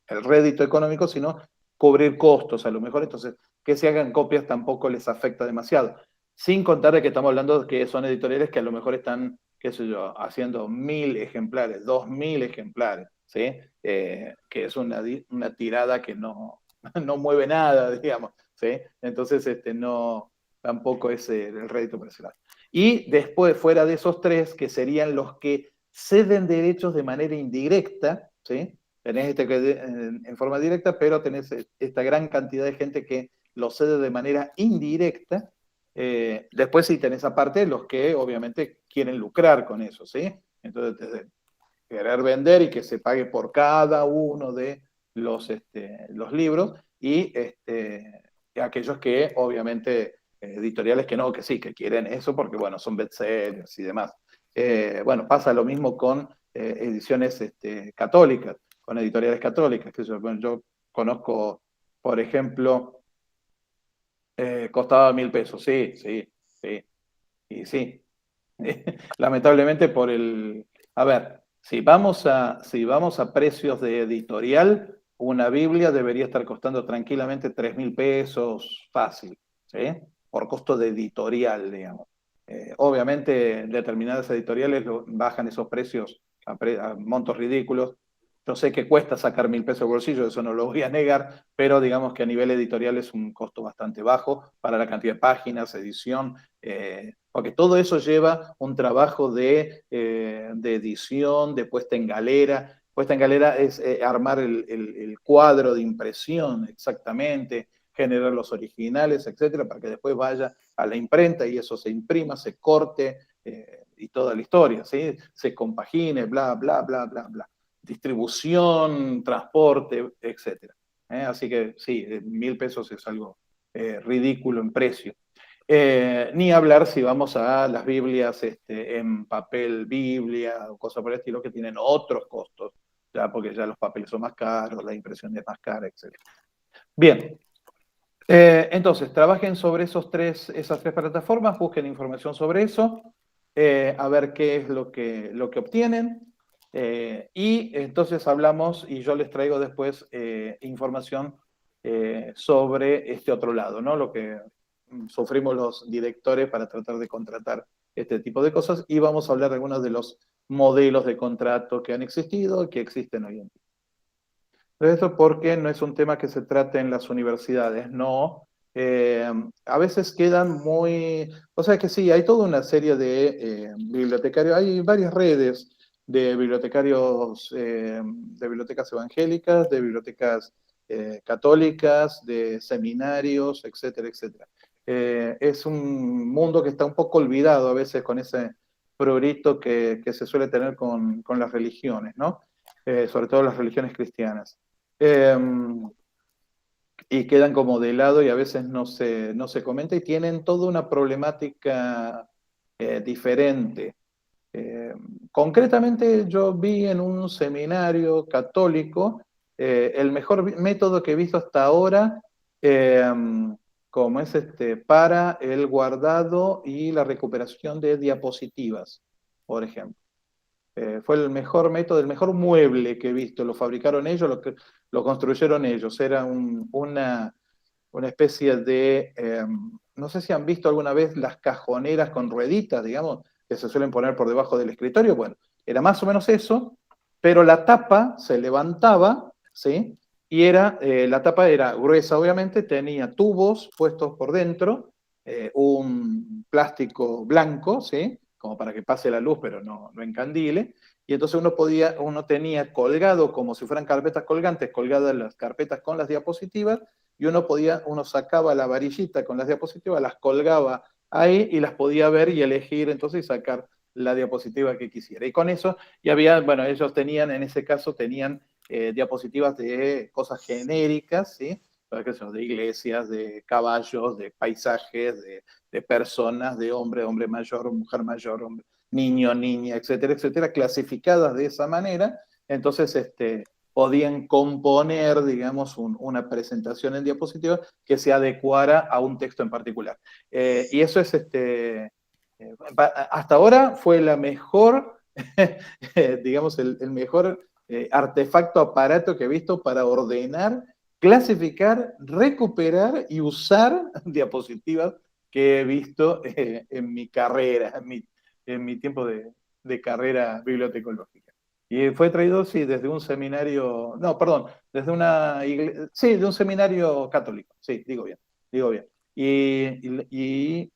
rédito económico, sino cubrir costos a lo mejor. Entonces, que se hagan copias tampoco les afecta demasiado. Sin contar de que estamos hablando de que son editoriales que a lo mejor están, qué sé yo, haciendo 1000 ejemplares, 2000 ejemplares, ¿sí? Que es una tirada que no mueve nada, digamos, ¿sí? Entonces, tampoco es el rédito para ese lado. Y después, fuera de esos tres, que serían los que ceden derechos de manera indirecta, ¿sí? Tenés en forma directa, pero tenés esta gran cantidad de gente que lo cede de manera indirecta. Después sí tenés aparte los que obviamente quieren lucrar con eso, ¿sí? Entonces, querer vender y que se pague por cada uno de los libros, y aquellos que obviamente editoriales que no, que sí, que quieren eso porque, bueno, son bestsellers y demás. Bueno, pasa lo mismo con ediciones católicas, con editoriales católicas. Que yo conozco, por ejemplo, costaba 1000 pesos, sí, y sí. Lamentablemente por a ver, si vamos a precios de editorial, una Biblia debería estar costando tranquilamente 3000 pesos fácil, ¿sí? Por costo de editorial, digamos. Obviamente, determinadas editoriales bajan esos precios a montos ridículos. Yo sé que cuesta sacar 1000 pesos de bolsillo, eso no lo voy a negar, pero digamos que a nivel editorial es un costo bastante bajo para la cantidad de páginas, edición, porque todo eso lleva un trabajo de edición, de puesta en galera. Puesta en galera es armar el cuadro de impresión exactamente, generar los originales, etcétera, para que después vaya a la imprenta y eso se imprima, se corte y toda la historia, ¿sí? Se compagine, bla, bla, bla, bla, bla. Distribución, transporte, etcétera. Así que sí, 1000 pesos es algo ridículo en precio. Ni hablar si vamos a las Biblias en papel Biblia o cosas por el estilo, que tienen otros costos, ya porque ya los papeles son más caros, la impresión es más cara, etc. Bien, entonces trabajen sobre esas tres plataformas, busquen información sobre eso, a ver qué es lo que obtienen. Y entonces hablamos, y yo les traigo después información sobre este otro lado, ¿no? Lo que sufrimos los directores para tratar de contratar este tipo de cosas, y vamos a hablar de algunos de los modelos de contrato que han existido y que existen hoy en día. Pero esto porque no es un tema que se trate en las universidades, no. A veces quedan muy... O sea que sí, hay toda una serie de bibliotecarios, hay varias redes de bibliotecarios, de bibliotecas evangélicas, de bibliotecas católicas, de seminarios, etcétera, etcétera. Es un mundo que está un poco olvidado a veces con ese prurito que se suele tener con las religiones, ¿no? Sobre todo las religiones cristianas. Y quedan como de lado y a veces no se comenta, y tienen toda una problemática diferente. Concretamente yo vi en un seminario católico el mejor método que he visto hasta ahora, como es para el guardado y la recuperación de diapositivas, por ejemplo. Fue el mejor método, el mejor mueble que he visto. Lo fabricaron ellos, lo construyeron ellos. Era una especie de... no sé si han visto alguna vez las cajoneras con rueditas, digamos, que se suelen poner por debajo del escritorio. Bueno, era más o menos eso, pero la tapa se levantaba, ¿sí? Y la tapa era gruesa, obviamente, tenía tubos puestos por dentro, un plástico blanco, ¿sí? Como para que pase la luz, pero no encandile. Y entonces uno tenía colgado, como si fueran carpetas colgantes, colgadas las carpetas con las diapositivas, y uno sacaba la varillita con las diapositivas, las colgaba ahí y las podía ver y elegir entonces y sacar la diapositiva que quisiera. Y con eso, y había, bueno, ellos tenían, en ese caso, tenían diapositivas de cosas genéricas, ¿sí? De iglesias, de caballos, de paisajes, de personas, de hombre mayor, mujer mayor, niño, niña, etcétera, etcétera, clasificadas de esa manera. Entonces, podían componer, digamos, una presentación en diapositiva que se adecuara a un texto en particular. Y eso es, hasta ahora fue la mejor digamos, el mejor artefacto, aparato que he visto para ordenar, clasificar, recuperar y usar diapositivas que he visto en mi carrera, en mi tiempo de carrera bibliotecológica. Y fue traído, sí, desde un seminario, no, perdón, desde una iglesia, sí, de un seminario católico, sí, digo bien, digo bien. Y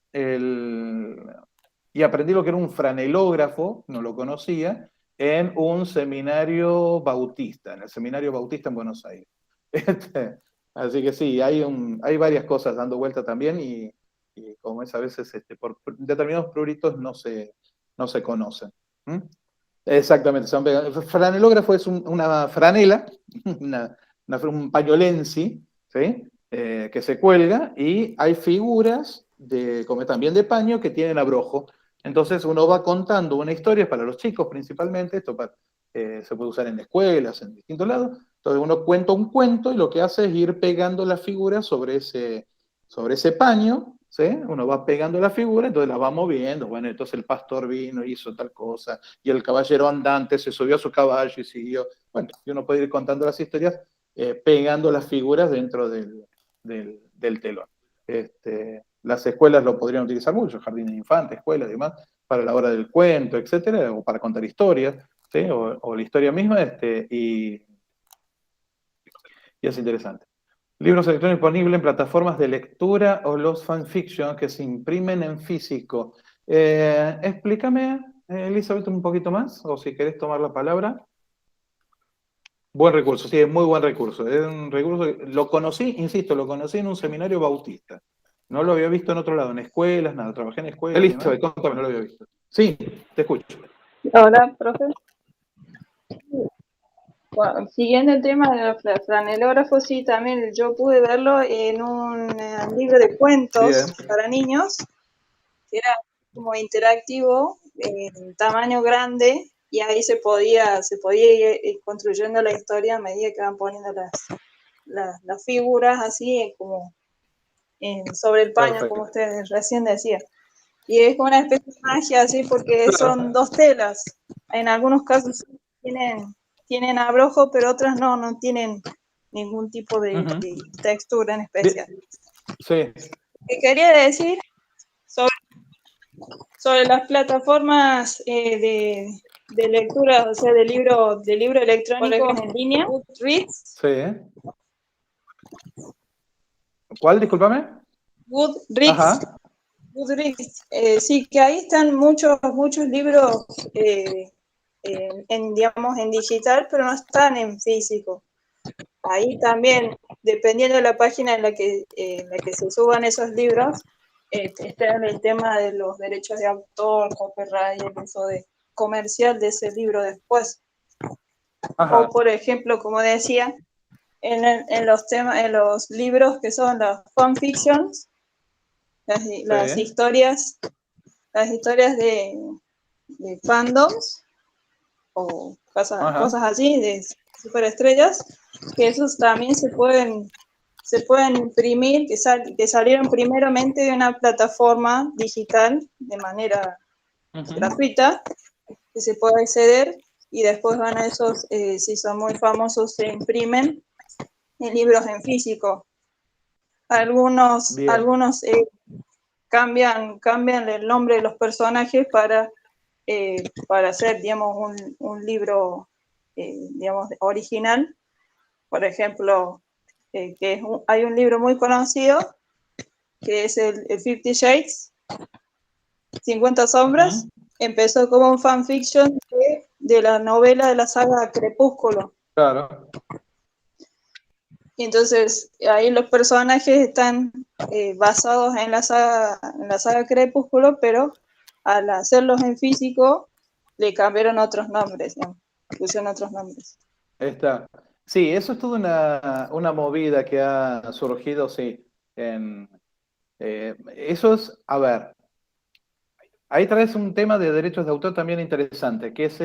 aprendí lo que era un franelógrafo, no lo conocía, en un seminario bautista, en el seminario bautista en Buenos Aires. Así que sí, hay varias cosas dando vuelta también y como es a veces por determinados pruritos no se conocen. ¿Mm? Exactamente, franelógrafo es una franela, un pañolensi, ¿sí? Que se cuelga y hay figuras como también de paño que tienen abrojo. Entonces uno va contando una historia para los chicos principalmente, se puede usar en escuelas, en distintos lados. Entonces uno cuenta un cuento y lo que hace es ir pegando las figuras sobre ese paño, ¿sí? Uno va pegando la figura, entonces la va moviendo. Bueno, entonces el pastor vino, hizo tal cosa, y el caballero andante se subió a su caballo y siguió. Bueno, y uno puede ir contando las historias pegando las figuras dentro del telón. Las escuelas lo podrían utilizar mucho, jardines de infantes, escuelas y demás, para la hora del cuento, etcétera, o para contar historias, ¿sí? O la historia misma, y es interesante. Libros electrónicos disponibles en plataformas de lectura o los fanfiction que se imprimen en físico. Explícame, Elizabeth, un poquito más, o si querés tomar la palabra. Buen recurso, sí, es muy buen recurso. Es un recurso, lo conocí, insisto, lo conocí en un seminario bautista. No lo había visto en otro lado, en escuelas, nada, trabajé en escuelas. Elizabeth, contame, no lo había visto. Sí, te escucho. Hola, profe. Bueno, siguiendo el tema de los franelógrafos, sí, también yo pude verlo en un libro de cuentos Bien. para niños, que era como interactivo, en tamaño grande, y ahí se podía ir construyendo la historia a medida que van poniendo las figuras así como sobre el paño, Perfecto. como ustedes recién decían. Y es como una especie de magia así porque son dos telas. En algunos casos tienen abrojo, pero otras no tienen ningún tipo de textura en especial. Sí. ¿Qué quería decir sobre las plataformas de lectura, o sea, de libro electrónico en línea, Goodreads? Sí. ¿Cuál, discúlpame? Goodreads. Ajá. Goodreads. Sí, que ahí están muchos libros digamos, en digital, pero no están en físico. Ahí también, dependiendo de la página en la que se suban esos libros, está el tema de los derechos de autor, copyright, el uso comercial de ese libro después. Ajá. O, por ejemplo, como decía, en los libros que son las fanfictions, las historias de fandoms o cosas así, de superestrellas, que esos también se pueden imprimir, que salieron primeramente de una plataforma digital de manera gratuita, que se puede acceder, y después van a esos, si son muy famosos, se imprimen en libros en físico. Algunos cambian el nombre de los personajes para hacer, digamos, un libro, digamos, original. Por ejemplo, hay un libro muy conocido que es el 50 Shades, 50 sombras. Empezó como un fanfiction de la novela de la saga Crepúsculo. Claro. Y entonces ahí los personajes están basados en la saga Crepúsculo, pero al hacerlos en físico le cambiaron otros nombres, ¿no? Pusieron otros nombres. Está. Sí, eso es toda una movida que ha surgido, sí. Eso es, a ver, ahí traes un tema de derechos de autor también interesante, que es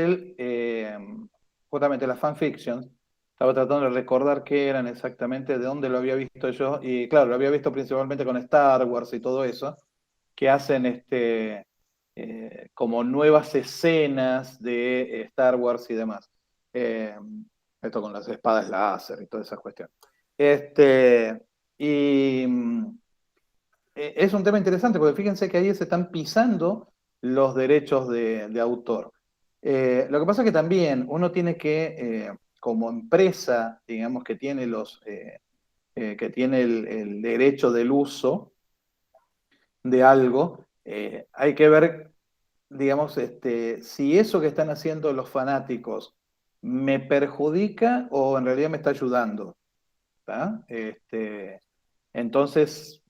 justamente las fanfictions. Estaba tratando de recordar qué eran exactamente, de dónde lo había visto yo, y claro, lo había visto principalmente con Star Wars y todo eso, que hacen como nuevas escenas de Star Wars y demás. Esto con las espadas láser y todas esas cuestiones. Es un tema interesante porque fíjense que ahí se están pisando los derechos de autor. Lo que pasa es que también uno tiene que, como empresa, digamos, que tiene el derecho del uso de algo, hay que ver, digamos, si eso que están haciendo los fanáticos me perjudica o en realidad me está ayudando. ¿Tá? Entonces,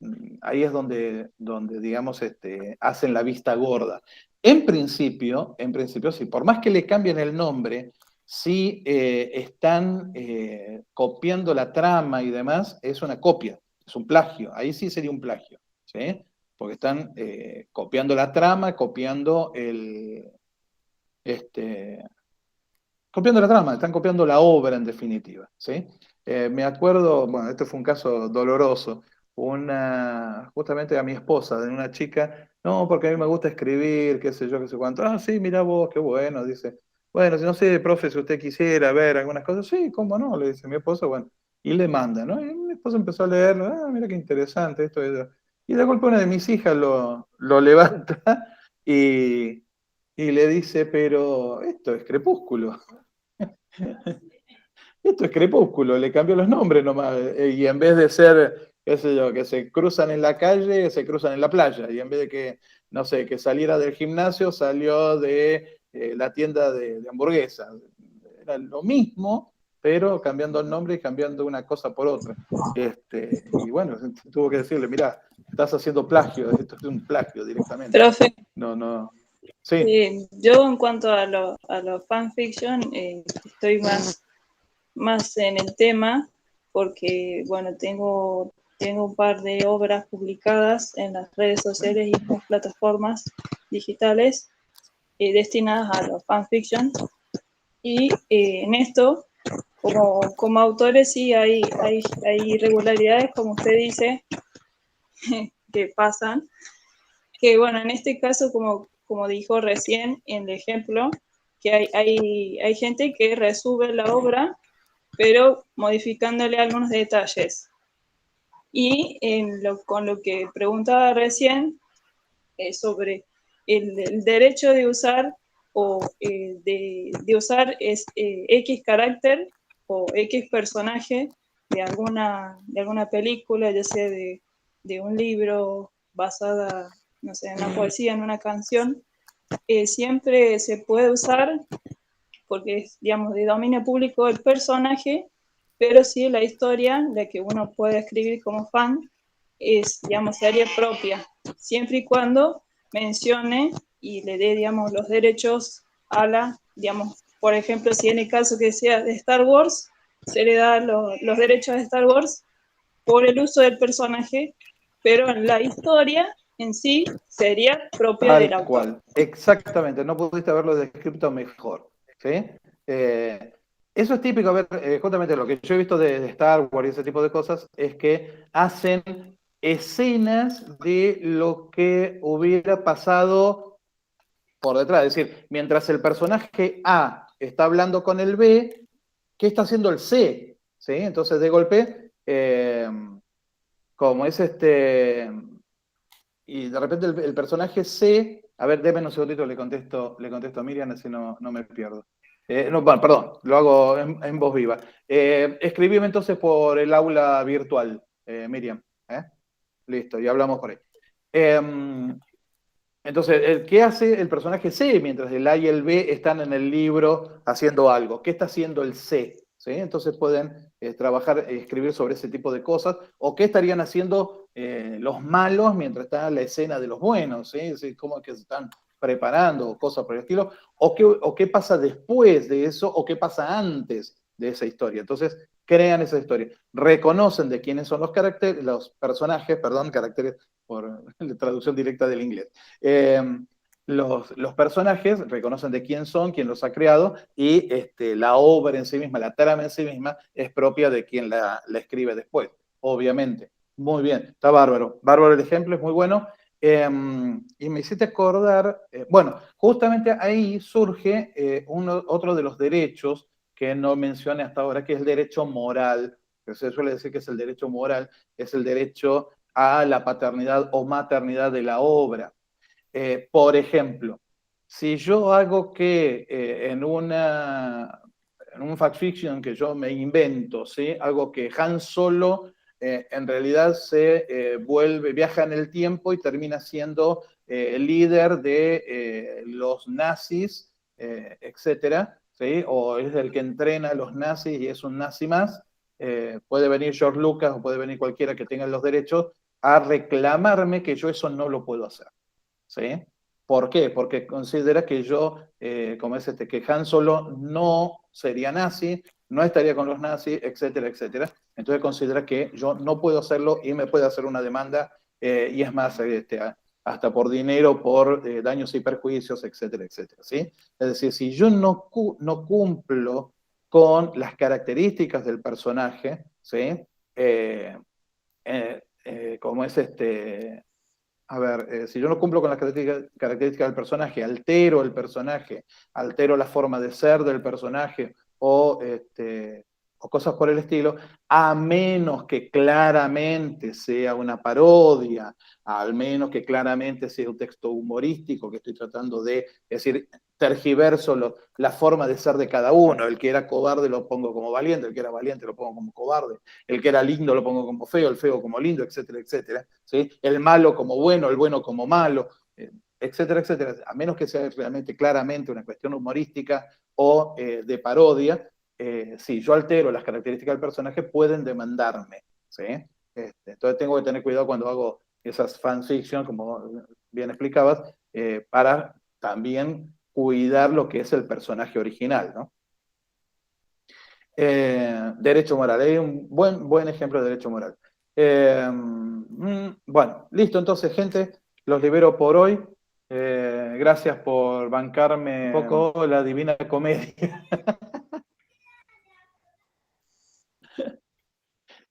ahí es donde digamos, hacen la vista gorda. En principio, sí, por más que le cambien el nombre, si están copiando la trama y demás, es una copia, es un plagio. Ahí sí sería un plagio, ¿sí? Porque están copiando la trama, copiando copiando la trama, están copiando la obra en definitiva, ¿sí? Me acuerdo, bueno, este fue un caso doloroso, justamente a mi esposa, de una chica, no, porque a mí me gusta escribir, qué sé yo, qué sé cuánto, sí, mira vos, qué bueno, dice, bueno, si no sé, profe, si usted quisiera ver algunas cosas, sí, cómo no, le dice mi esposa, bueno, y le manda, ¿no? Y mi esposa empezó a leer, mira qué interesante esto, y de golpe una de mis hijas lo levanta y le dice, pero esto es Crepúsculo. Esto es Crepúsculo, le cambió los nombres nomás. Y en vez de ser, qué sé yo, que se cruzan en la calle, se cruzan en la playa. Y en vez de que, no sé, que saliera del gimnasio, salió de la tienda de hamburguesas. Era lo mismo, pero cambiando el nombre y cambiando una cosa por otra. Y bueno, tuvo que decirle, mira, estás haciendo plagio, esto es un plagio directamente. Profe, No. Sí. yo en cuanto a los fanfiction, estoy más en el tema porque, bueno, tengo un par de obras publicadas en las redes sociales y en las plataformas digitales destinadas a los fanfiction. Y en esto, como autores, sí hay irregularidades, como usted dice, que pasan. Que bueno, en este caso, como dijo recién en el ejemplo, que hay gente que resube la obra, pero modificándole algunos detalles. Y con lo que preguntaba recién sobre el derecho de usar o de usar X carácter o X personaje de alguna película, ya sea de un libro basada, no sé, en una poesía, en una canción, siempre se puede usar porque es, digamos, de dominio público el personaje, pero sí la historia, la que uno puede escribir como fan, es, digamos, área propia, siempre y cuando mencione y le dé, digamos, los derechos a la, digamos, por ejemplo, si en el caso que sea de Star Wars, se le da los derechos de Star Wars por el uso del personaje, pero en la historia en sí sería propia del autor. Cual. Exactamente, no pudiste haberlo descrito mejor. ¿Sí? Eso es típico, a ver, justamente lo que yo he visto de Star Wars y ese tipo de cosas es que hacen escenas de lo que hubiera pasado por detrás. Es decir, mientras el personaje A está hablando con el B, ¿qué está haciendo el C? ¿Sí? Entonces, de golpe, como es y de repente el personaje C, a ver, déme un segundito, le contesto a Miriam, así no me pierdo. No, bueno, perdón, lo hago en voz viva. Escribime entonces por el aula virtual, Miriam. Listo, y hablamos por ahí. Entonces, ¿qué hace el personaje C mientras el A y el B están en el libro haciendo algo? ¿Qué está haciendo el C? ¿Sí? Entonces pueden trabajar, escribir sobre ese tipo de cosas. ¿O qué estarían haciendo los malos mientras está la escena de los buenos? ¿Sí? ¿Cómo es que se están preparando o cosas por el estilo? ¿O qué pasa después de eso? ¿O qué pasa antes de esa historia? Entonces, crean esa historia. Reconocen de quiénes son los personajes, caracteres por la traducción directa del inglés. Los personajes reconocen de quién son, quién los ha creado, y la obra en sí misma, la trama en sí misma, es propia de quien la escribe después, obviamente. Muy bien, está bárbaro. Bárbaro el ejemplo, es muy bueno. Y me hiciste acordar, bueno, justamente ahí surge otro de los derechos que no mencioné hasta ahora, que es el derecho moral, que se suele decir que es el derecho moral, es el derecho a la paternidad o maternidad de la obra. Por ejemplo, si yo hago que en un fact fiction que yo me invento, ¿sí? Algo que Han Solo en realidad se viaja en el tiempo y termina siendo el líder de los nazis, etcétera, ¿sí? O es el que entrena a los nazis y es un nazi más. Puede venir George Lucas o puede venir cualquiera que tenga los derechos a reclamarme que yo eso no lo puedo hacer, ¿sí? ¿Por qué? Porque considera que yo, como es que Han Solo no sería nazi, no estaría con los nazis, etcétera, etcétera. Entonces considera que yo no puedo hacerlo y me puede hacer una demanda, y es más, hasta por dinero, por daños y perjuicios, etcétera, etcétera, ¿sí? Es decir, si yo no cumplo con las características del personaje, ¿sí? Como es a ver, si yo no cumplo con las características del personaje, altero el personaje, altero la forma de ser del personaje o cosas por el estilo, a menos que claramente sea una parodia, al menos que claramente sea un texto humorístico que estoy tratando de, es decir, tergiverso la forma de ser de cada uno. El que era cobarde lo pongo como valiente, el que era valiente lo pongo como cobarde, el que era lindo lo pongo como feo, el feo como lindo, etcétera, etcétera, ¿sí? El malo como bueno, el bueno como malo, etcétera, etcétera. A menos que sea realmente claramente una cuestión humorística o de parodia, si yo altero las características del personaje, pueden demandarme, ¿sí? Entonces tengo que tener cuidado cuando hago esas fanfiction, como bien explicabas, para también cuidar lo que es el personaje original, ¿no? Derecho moral, hay un buen ejemplo de derecho moral. Bueno, listo, entonces, gente, los libero por hoy. Gracias por bancarme un poco la Divina Comedia.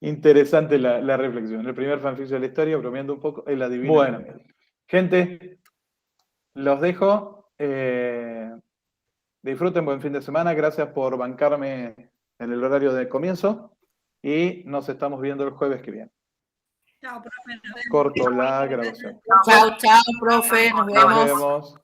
Interesante la reflexión. El primer fanfiction de la historia, bromeando un poco, es la Divina Comedia. Bueno, gente, los dejo. Disfruten, buen fin de semana. Gracias por bancarme en el horario de comienzo. Y nos estamos viendo el jueves que viene. Chao, profe. Corto la grabación. Chao, chao, profe. Nos vemos.